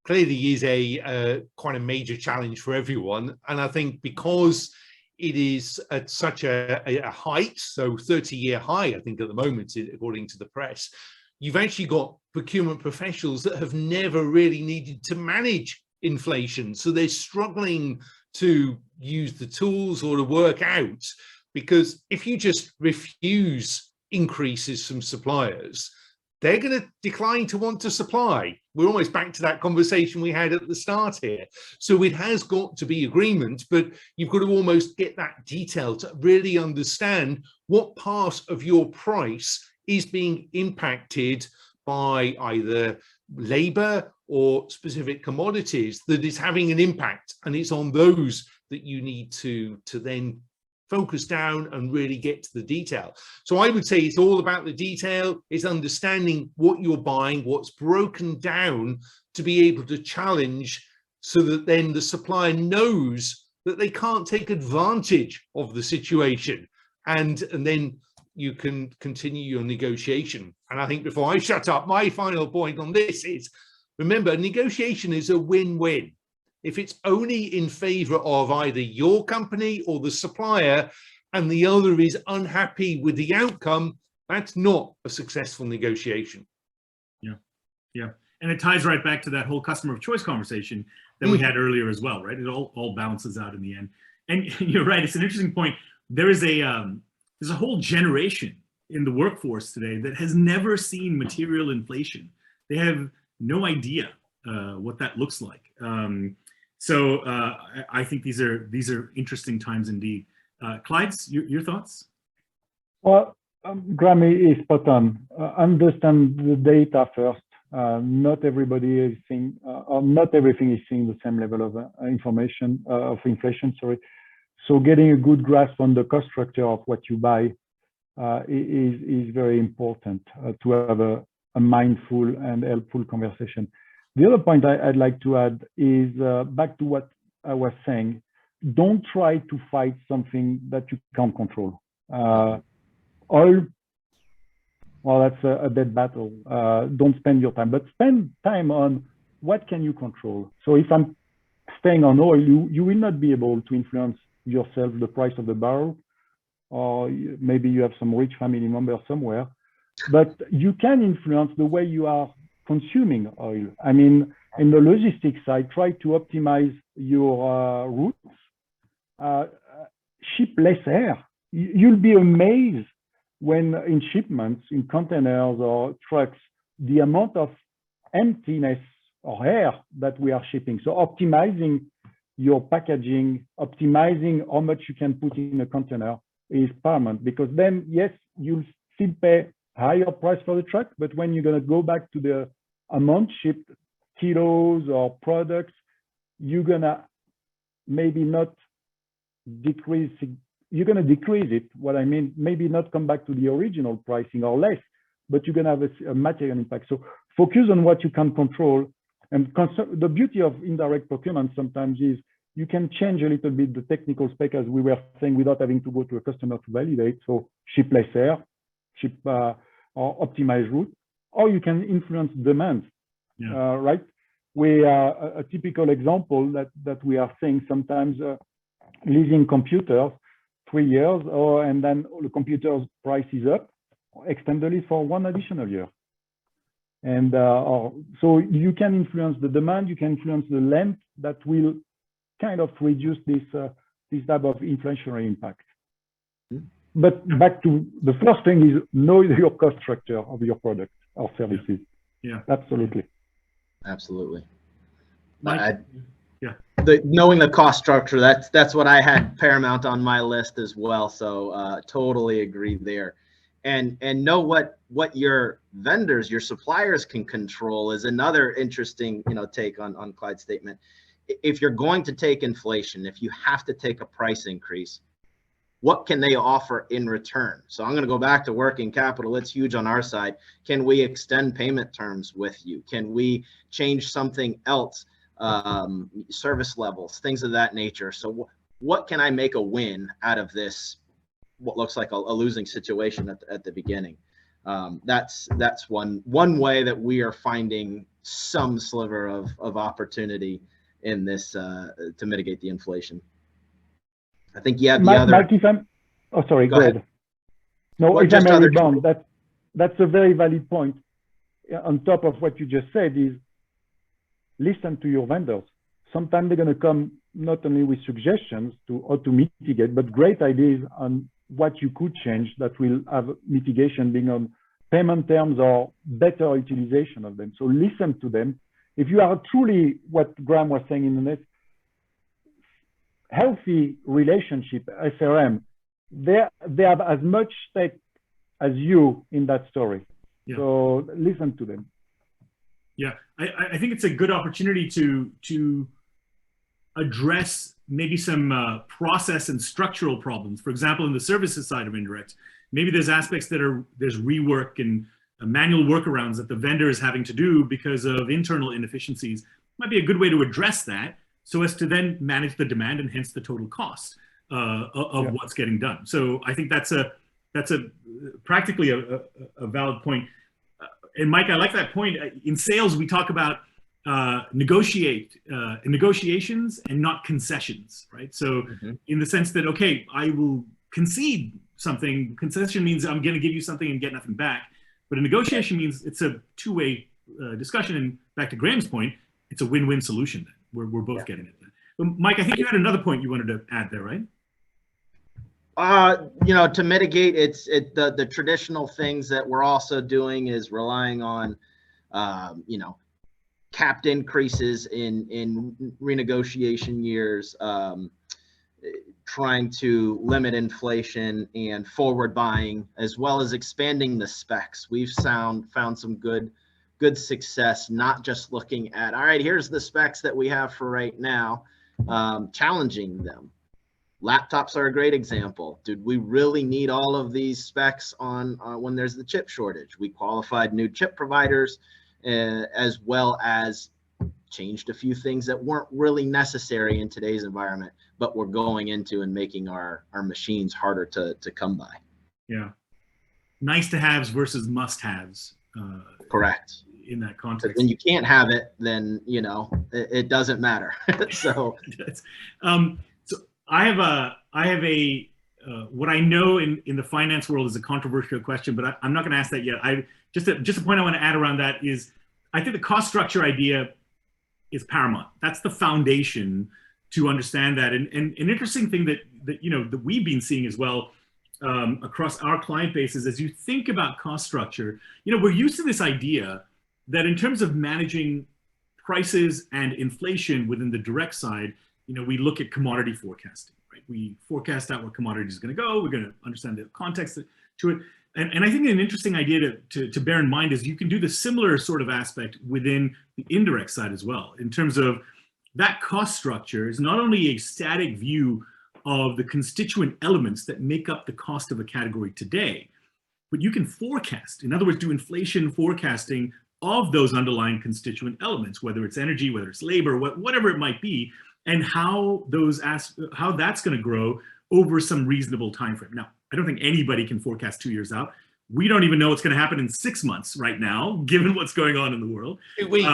Speaker 1: Clearly is a quite a major challenge for everyone. And I think because it is at such a height, so 30-year high, I think at the moment, according to the press, you've actually got procurement professionals that have never really needed to manage inflation. So they're struggling to use the tools or to work out, because if you just refuse increases from suppliers, they're going to decline to want to supply. We're almost back to that conversation we had at the start here. So it has got to be agreement, but you've got to almost get that detail to really understand what part of your price is being impacted by either labor or specific commodities that is having an impact. And it's on those that you need to then focus down and really get to the detail. So I would say it's all about the detail. It's understanding what you're buying, what's broken down to be able to challenge, so that then the supplier knows that they can't take advantage of the situation, and then you can continue your negotiation. And I think before I shut up, my final point on this is, remember, negotiation is a win-win. If it's only in favor of either your company or the supplier, and the other is unhappy with the outcome, that's not a successful negotiation.
Speaker 2: Yeah. And it ties right back to that whole customer of choice conversation that we had earlier as well, right? It all balances out in the end. And you're right, it's an interesting point. There's a whole generation in the workforce today that has never seen material inflation. They have no idea what that looks like. So I think these are interesting times indeed. Clyde, your thoughts?
Speaker 3: Well, Graham is spot on. Understand the data first. Not everybody is seeing, or not everything is seeing the same level of inflation. Sorry. So getting a good grasp on the cost structure of what you buy is very important to have a mindful and helpful conversation. The other point I'd like to add is back to what I was saying. Don't try to fight something that you can't control. Oil, well, that's a dead battle. Don't spend your time, but spend time on what can you control. So if I'm staying on oil, you will not be able to influence yourself the price of the barrel, or maybe you have some rich family member somewhere, but you can influence the way you are consuming oil. I mean, in the logistics side, try to optimize your routes, ship less air. You'll be amazed when in shipments, in containers or trucks, the amount of emptiness or air that we are shipping. So optimizing your packaging, optimizing how much you can put in a container is paramount, because then, yes, you'll still pay higher price for the truck, but when you're going to go back to the amount shipped, kilos or products, you're going to maybe not decrease, you're going to decrease it. What I mean, maybe not come back to the original pricing or less, but you're going to have a material impact. So focus on what you can control. And the beauty of indirect procurement sometimes is you can change a little bit the technical spec, as we were saying, without having to go to a customer to validate. So ship less air, ship or optimize route, or you can influence demand, right? We are a typical example that we are seeing sometimes leasing computers 3 years, and then the computer's price is up, extend the lease for 1 additional year. And so you can influence the demand, you can influence the length that will kind of reduce this type of inflationary impact. But back to the first thing is know your cost structure of your product or services.
Speaker 2: Yeah.
Speaker 3: Absolutely.
Speaker 4: Absolutely.
Speaker 2: Yeah.
Speaker 4: Knowing the cost structure, that's what I had paramount on my list as well. So totally agree there. And know what your vendors, your suppliers can control is another interesting, take on Clyde's statement. If you're going to take inflation, if you have to take a price increase, what can they offer in return? So I'm going to go back to working capital. It's huge on our side. Can we extend payment terms with you? Can we change something else? Service levels, things of that nature. So what can I make a win out of this, what looks like a losing situation at the beginning? That's one way that we are finding some sliver of opportunity in this to mitigate the inflation. I think you have the other.
Speaker 3: Mike, if I'm, oh, sorry, go ahead. No, if I may rebound, that's a very valid point. On top of what you just said is listen to your vendors. Sometimes they're going to come not only with suggestions to how to mitigate, but great ideas on what you could change that will have mitigation, being on payment terms or better utilization of them. So listen to them. If you are truly, what Graham was saying in the next, healthy relationship, SRM, they have as much stake as you in that story. Yeah. So listen to them.
Speaker 2: Yeah, I think it's a good opportunity to address maybe some process and structural problems. For example, in the services side of indirect, maybe there's aspects there's rework and manual workarounds that the vendor is having to do because of internal inefficiencies. Might be a good way to address that, so as to then manage the demand and hence the total cost of what's getting done. So I think that's practically a valid point. And Mike, I like that point. In sales, we talk about negotiations and not concessions, right? So in the sense that, okay, I will concede something. Concession means I'm going to give you something and get nothing back. But a negotiation means it's a two-way discussion. And back to Graham's point, it's a win-win solution then. We're both getting it then. But Mike, I think you had another point you wanted to add there, right?
Speaker 4: To mitigate, the traditional things that we're also doing is relying on, capped increases in renegotiation years, trying to limit inflation and forward buying, as well as expanding the specs. We've found some good success, not just looking at, all right, here's the specs that we have for right now, challenging them. Laptops are a great example. Did we really need all of these specs on when there's the chip shortage? We qualified new chip providers, as well as changed a few things that weren't really necessary in today's environment, but we're going into and making our machines harder to come by.
Speaker 2: Yeah. Nice to haves versus must haves.
Speaker 4: Correct.
Speaker 2: In that context.
Speaker 4: When you can't have it, then, it doesn't matter. So,
Speaker 2: so I have a what I know in the finance world is a controversial question, but I'm not going to ask that yet. Just a point I want to add around that is, I think the cost structure idea is paramount. That's the foundation to understand that. And an interesting thing that we've been seeing as well across our client bases, as you think about cost structure, we're used to this idea that in terms of managing prices and inflation within the direct side, we look at commodity forecasting, right? We forecast out where commodity is going to go. We're going to understand the context to it. And I think an interesting idea to bear in mind is you can do the similar sort of aspect within the indirect side as well, in terms of that cost structure is not only a static view of the constituent elements that make up the cost of a category today, but you can forecast, in other words, do inflation forecasting of those underlying constituent elements, whether it's energy, whether it's labor, whatever it might be, and how that's going to grow over some reasonable time frame. Now, I don't think anybody can forecast 2 years out. We don't even know what's going to happen in 6 months right now, given what's going on in the world.
Speaker 1: 2 weeks.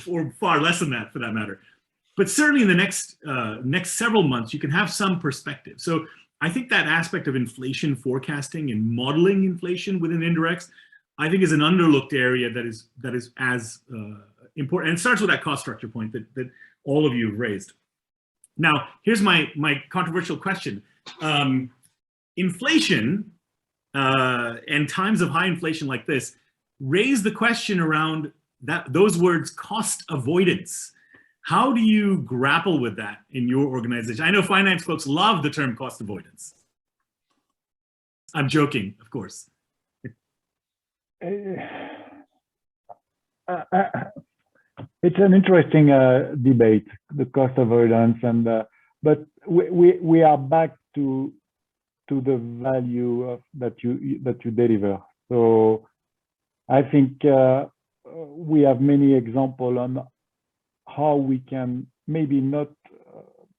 Speaker 2: Or far less than that, for that matter. But certainly in the next several months, you can have some perspective. So I think that aspect of inflation forecasting and modeling inflation within indirects, I think, is an underlooked area that is as important. And it starts with that cost structure point that all of you have raised. Now, here's my controversial question. Inflation and times of high inflation like this raise the question around those words, cost avoidance. How do you grapple with that in your organization? I know finance folks love the term cost avoidance. I'm joking, of course.
Speaker 3: It's an interesting debate, the cost avoidance, but we are back to the value that you deliver. So I think we have many examples on how we can maybe not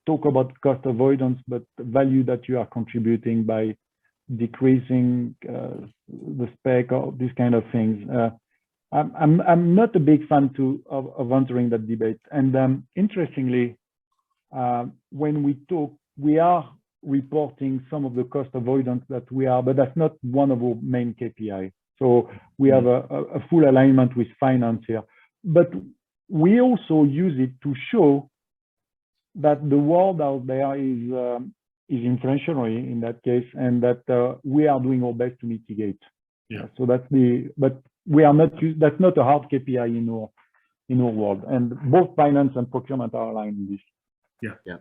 Speaker 3: talk about cost avoidance, but the value that you are contributing by decreasing the spec or these kind of things. I'm not a big fan of answering that debate. And interestingly, when we talk, we are reporting some of the cost avoidance that we are, but that's not one of our main KPI. So we have a full alignment with finance here. But we also use it to show that the world out there is inflationary in that case, and that we are doing our best to mitigate.
Speaker 2: Yeah.
Speaker 3: So but we are not. That's not a hard KPI in our world, and both finance and procurement are aligned in this.
Speaker 2: Yeah.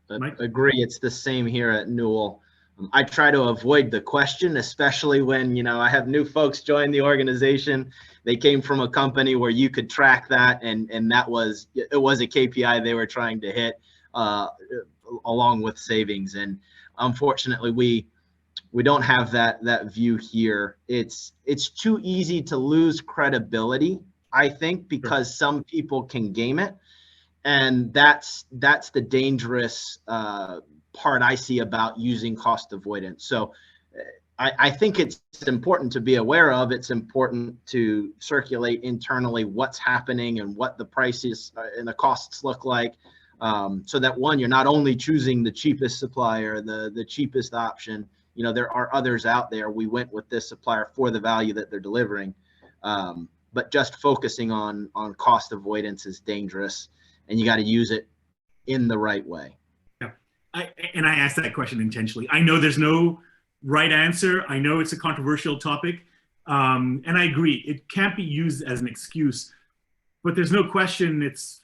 Speaker 4: I agree. It's the same here at Newell. I try to avoid the question, especially when, I have new folks join the organization. They came from a company where you could track that, and it was a KPI they were trying to hit along with savings. And unfortunately, we don't have that view here. It's too easy to lose credibility, I think, because some people can game it. And that's the dangerous part I see about using cost avoidance. So I think it's important to be aware of. It's important to circulate internally what's happening and what the prices and the costs look like, so that, one, you're not only choosing the cheapest supplier, the cheapest option. There are others out there. We went with this supplier for the value that they're delivering. But just focusing on cost avoidance is dangerous, and you got to use it in the right way.
Speaker 2: Yeah, And I asked that question intentionally. I know there's no right answer. I know it's a controversial topic. And I agree, it can't be used as an excuse, but there's no question it's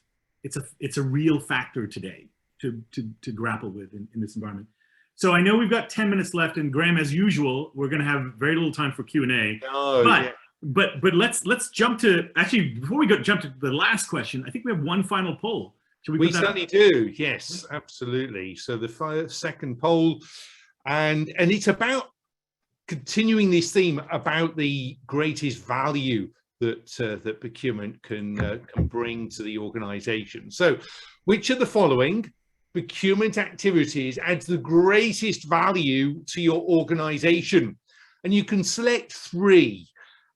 Speaker 2: a real factor today to grapple with in this environment. So I know we've got 10 minutes left, and Graham, as usual, we're going to have very little time for Q&A. But let's jump to, actually, before we jump to the last question, I think we have one final poll.
Speaker 1: We certainly do. Yes, absolutely. So the second poll, and it's about continuing this theme about the greatest value that that procurement can bring to the organization. So which of the following procurement activities adds the greatest value to your organization? And you can select 3.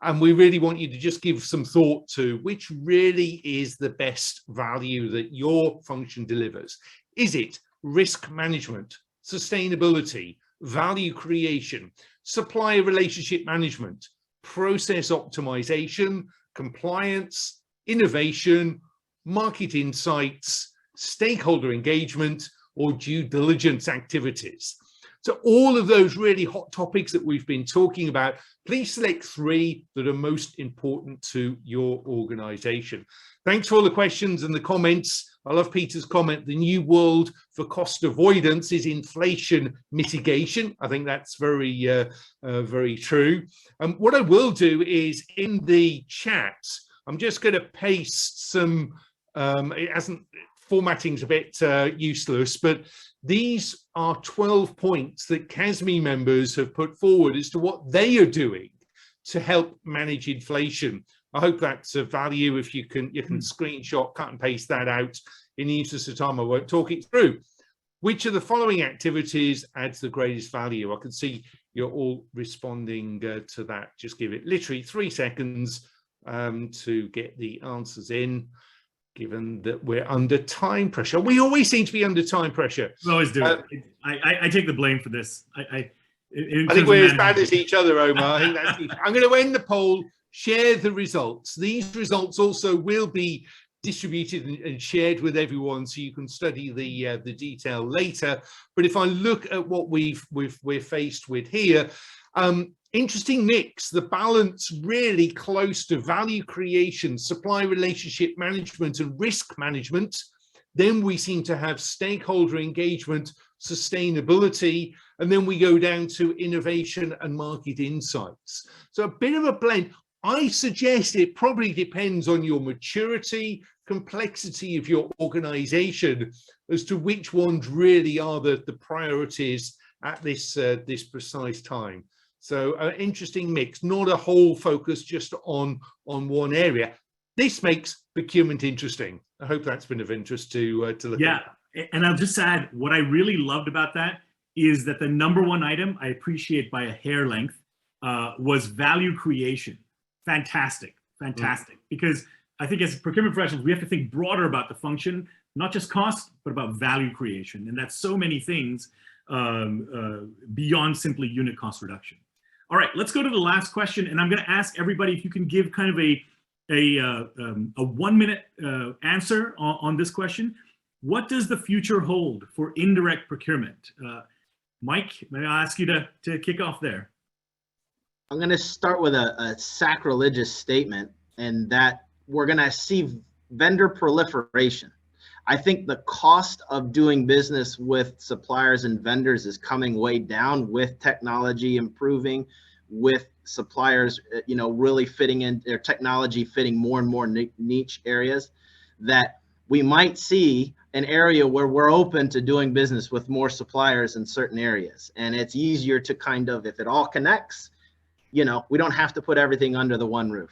Speaker 1: And we really want you to just give some thought to which really is the best value that your function delivers. Is it risk management, sustainability, value creation, supplier relationship management, process optimization, compliance, innovation, market insights, stakeholder engagement, or due diligence activities? So all of those really hot topics that we've been talking about, please select 3 that are most important to your organization. Thanks for all the questions and the comments. I love Peter's comment. The new world for cost avoidance is inflation mitigation. I think that's very, very true. What I will do is in the chat, I'm just going to paste some, formatting's a bit useless, but these are 12 points that CASME members have put forward as to what they are doing to help manage inflation. I hope that's of value. If you can screenshot, cut and paste that out. In the interest of time, I won't talk it through. Which of the following activities adds the greatest value? I can see you're all responding to that. Just give it literally 3 seconds to get the answers in, given that we're under time pressure. We always seem to be under time pressure.
Speaker 2: We always do. I take the blame for this. I
Speaker 1: think we're as bad as each other, Omer. I think that's I'm going to end the poll, share the results. These results also will be distributed and shared with everyone, so you can study the detail later. But if I look at what we're faced with here, interesting mix, the balance really close to value creation, supply relationship management, and risk management. Then we seem to have stakeholder engagement, sustainability, and then we go down to innovation and market insights. So a bit of a blend. I suggest it probably depends on your maturity, complexity of your organization as to which ones really are the priorities at this precise time. So an interesting mix, not a whole focus just on one area. This makes procurement interesting. I hope that's been of interest to look at.
Speaker 2: Yeah, and I'll just add, what I really loved about that is that the #1 item, I appreciate by a hair length, was value creation. Fantastic, fantastic. Because I think as procurement professionals, we have to think broader about the function, not just cost, but about value creation. And that's so many things beyond simply unit cost reduction. All right, let's go to the last question. And I'm going to ask everybody if you can give kind of a 1-minute answer on this question. What does the future hold for indirect procurement? Mike, may I ask you to kick off there?
Speaker 4: I'm going to start with a sacrilegious statement, and that we're going to see vendor proliferation. I think the cost of doing business with suppliers and vendors is coming way down with technology improving, with suppliers, really fitting in their technology, fitting more and more niche areas, that we might see an area where we're open to doing business with more suppliers in certain areas. And it's easier to kind of, if it all connects, we don't have to put everything under the one roof.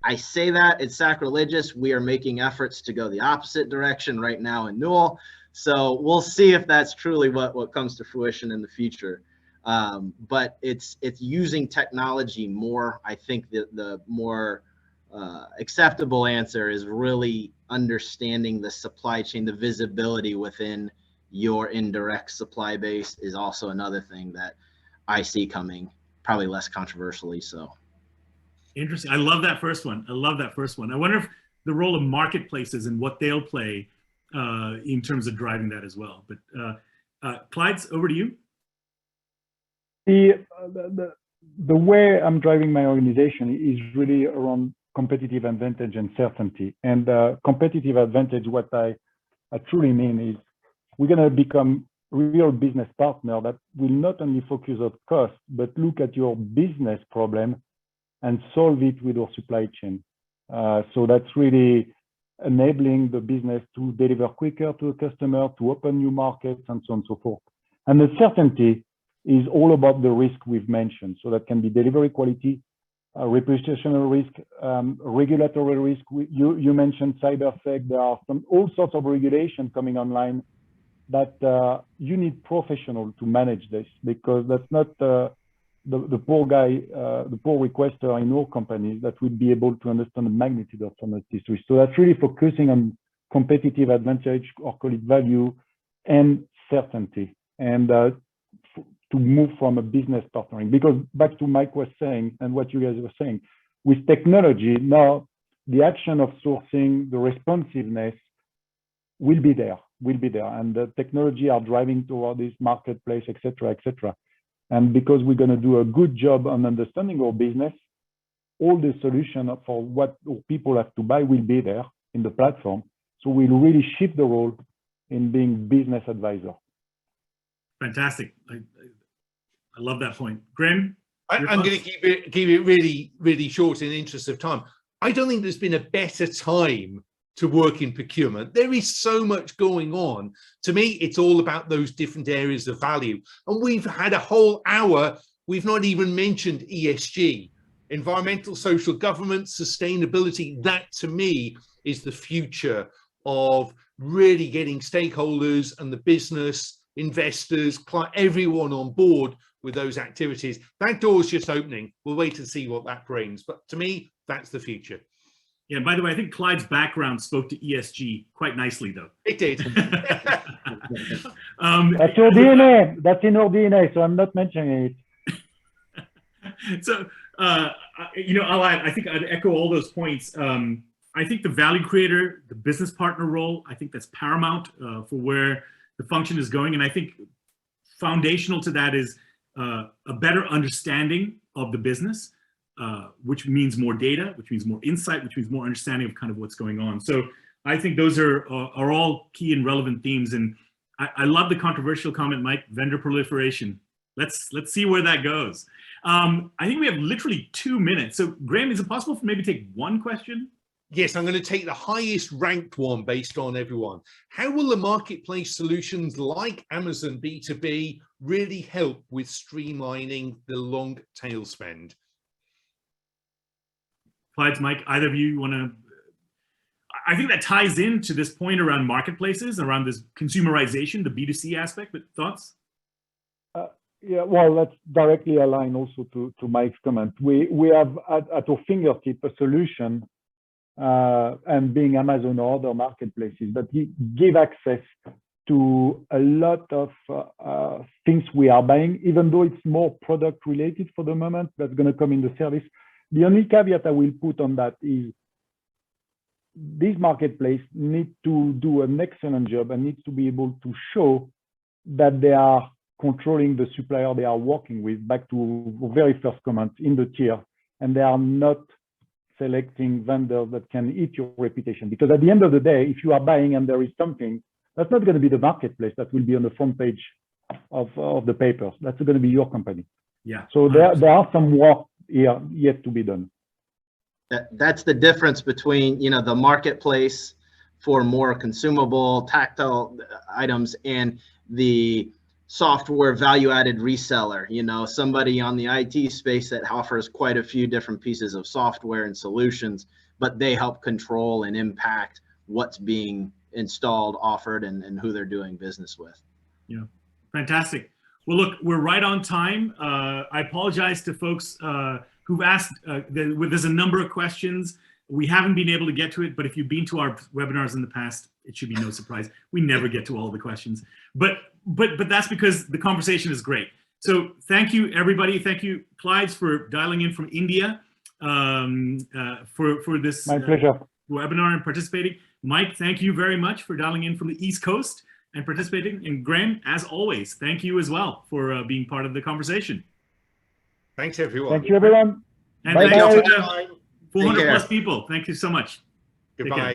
Speaker 4: I say that it's sacrilegious. We are making efforts to go the opposite direction right now in Newell. So we'll see if that's truly what comes to fruition in the future. But it's using technology more. I think the more acceptable answer is really understanding the supply chain, the visibility within your indirect supply base is also another thing that I see coming, probably less controversially so.
Speaker 2: Interesting. I love that first one. I love that first one. I wonder if the role of marketplaces and what they'll play in terms of driving that as well. But Clyde, over to you.
Speaker 3: The way I'm driving my organization is really around competitive advantage and certainty. And competitive advantage, what I truly mean is we're going to become real business partner that will not only focus on cost, but look at your business problem and solve it with our supply chain. So that's really enabling the business to deliver quicker to a customer, to open new markets, and so on and so forth. And the certainty is all about the risk we've mentioned. So that can be delivery quality, reputational risk, regulatory risk. You mentioned cybersec. There are all sorts of regulation coming online that you need professional to manage this, because that's not the poor guy, the poor requester in all companies that would be able to understand the magnitude of some of these risks. So that's really focusing on competitive advantage, or call it value, and certainty, and to move from a business partnering. Because back to Mike was saying, and what you guys were saying, with technology, now the action of sourcing, the responsiveness will be there, and the technology are driving toward this marketplace, et cetera. And because we're going to do a good job on understanding our business, all the solution for what people have to buy will be there in the platform. So we'll really shift the role in being business advisor.
Speaker 2: Fantastic. I love that point. Graham?
Speaker 1: I'm going to keep it really, really short in the interest of time. I don't think there's been a better time to work in procurement. There is so much going on. To me, it's all about those different areas of value. And we've had a whole hour. We've not even mentioned ESG, environmental, social governance, sustainability. That, to me, is the future of really getting stakeholders and the business, investors, everyone on board with those activities. That door's just opening. We'll wait and see what that brings. But to me, that's the future.
Speaker 2: Yeah, by the way, I think Clyde's background spoke to ESG quite nicely, though.
Speaker 1: It did.
Speaker 3: That's your DNA. That's in our DNA, so I'm not mentioning
Speaker 2: it. So, I think I'd echo all those points. I think the value creator, the business partner role, I think that's paramount for where the function is going. And I think foundational to that is a better understanding of the business, which means more data, which means more insight, which means more understanding of kind of what's going on. So I think those are all key and relevant themes. And I love the controversial comment, Mike, vendor proliferation. Let's see where that goes. I think we have literally 2 minutes. So Graham, is it possible for maybe take one question?
Speaker 1: Yes, I'm going to take the highest ranked one based on everyone. How will the marketplace solutions like Amazon B2B really help with streamlining the long tail spend?
Speaker 2: Clyde, Mike, either of you want to? I think that ties into this point around marketplaces, around this consumerization, the B2C aspect, but thoughts?
Speaker 3: Yeah, well, that's directly aligned also to Mike's comment. We have at our fingertip a solution, and being Amazon or other marketplaces, that give access to a lot of things we are buying, even though it's more product related for the moment, that's going to come in the service. The only caveat I will put on that is these marketplaces need to do an excellent job and need to be able to show that they are controlling the supplier they are working with, back to the very first comment in the tier, and they are not selecting vendors that can eat your reputation. Because at the end of the day, if you are buying and there is something, that's not going to be the marketplace that will be on the front page of the papers. That's going to be your company.
Speaker 2: Yeah.
Speaker 3: So there are some work here yet to be done.
Speaker 4: That's the difference between, the marketplace for more consumable, tactile items and the software value-added reseller, somebody on the IT space that offers quite a few different pieces of software and solutions, but they help control and impact what's being installed, offered, and who they're doing business with.
Speaker 2: Yeah, fantastic. Well, look, we're right on time. I apologize to folks who've asked. There's a number of questions. We haven't been able to get to it, but if you've been to our webinars in the past, it should be no surprise. We never get to all the questions, but that's because the conversation is great. So thank you, everybody. Thank you, Clyde, for dialing in from India for this
Speaker 3: My pleasure.
Speaker 2: webinar and participating. Mike, thank you very much for dialing in from the East Coast. and participating. And Graham, as always, thank you as well for being part of the conversation.
Speaker 1: Thanks, everyone.
Speaker 3: Thank you, everyone.
Speaker 2: And
Speaker 3: Bye-bye.
Speaker 2: thanks to the
Speaker 4: Take
Speaker 2: 400
Speaker 4: care.
Speaker 2: plus people. Thank you so much.
Speaker 1: Goodbye.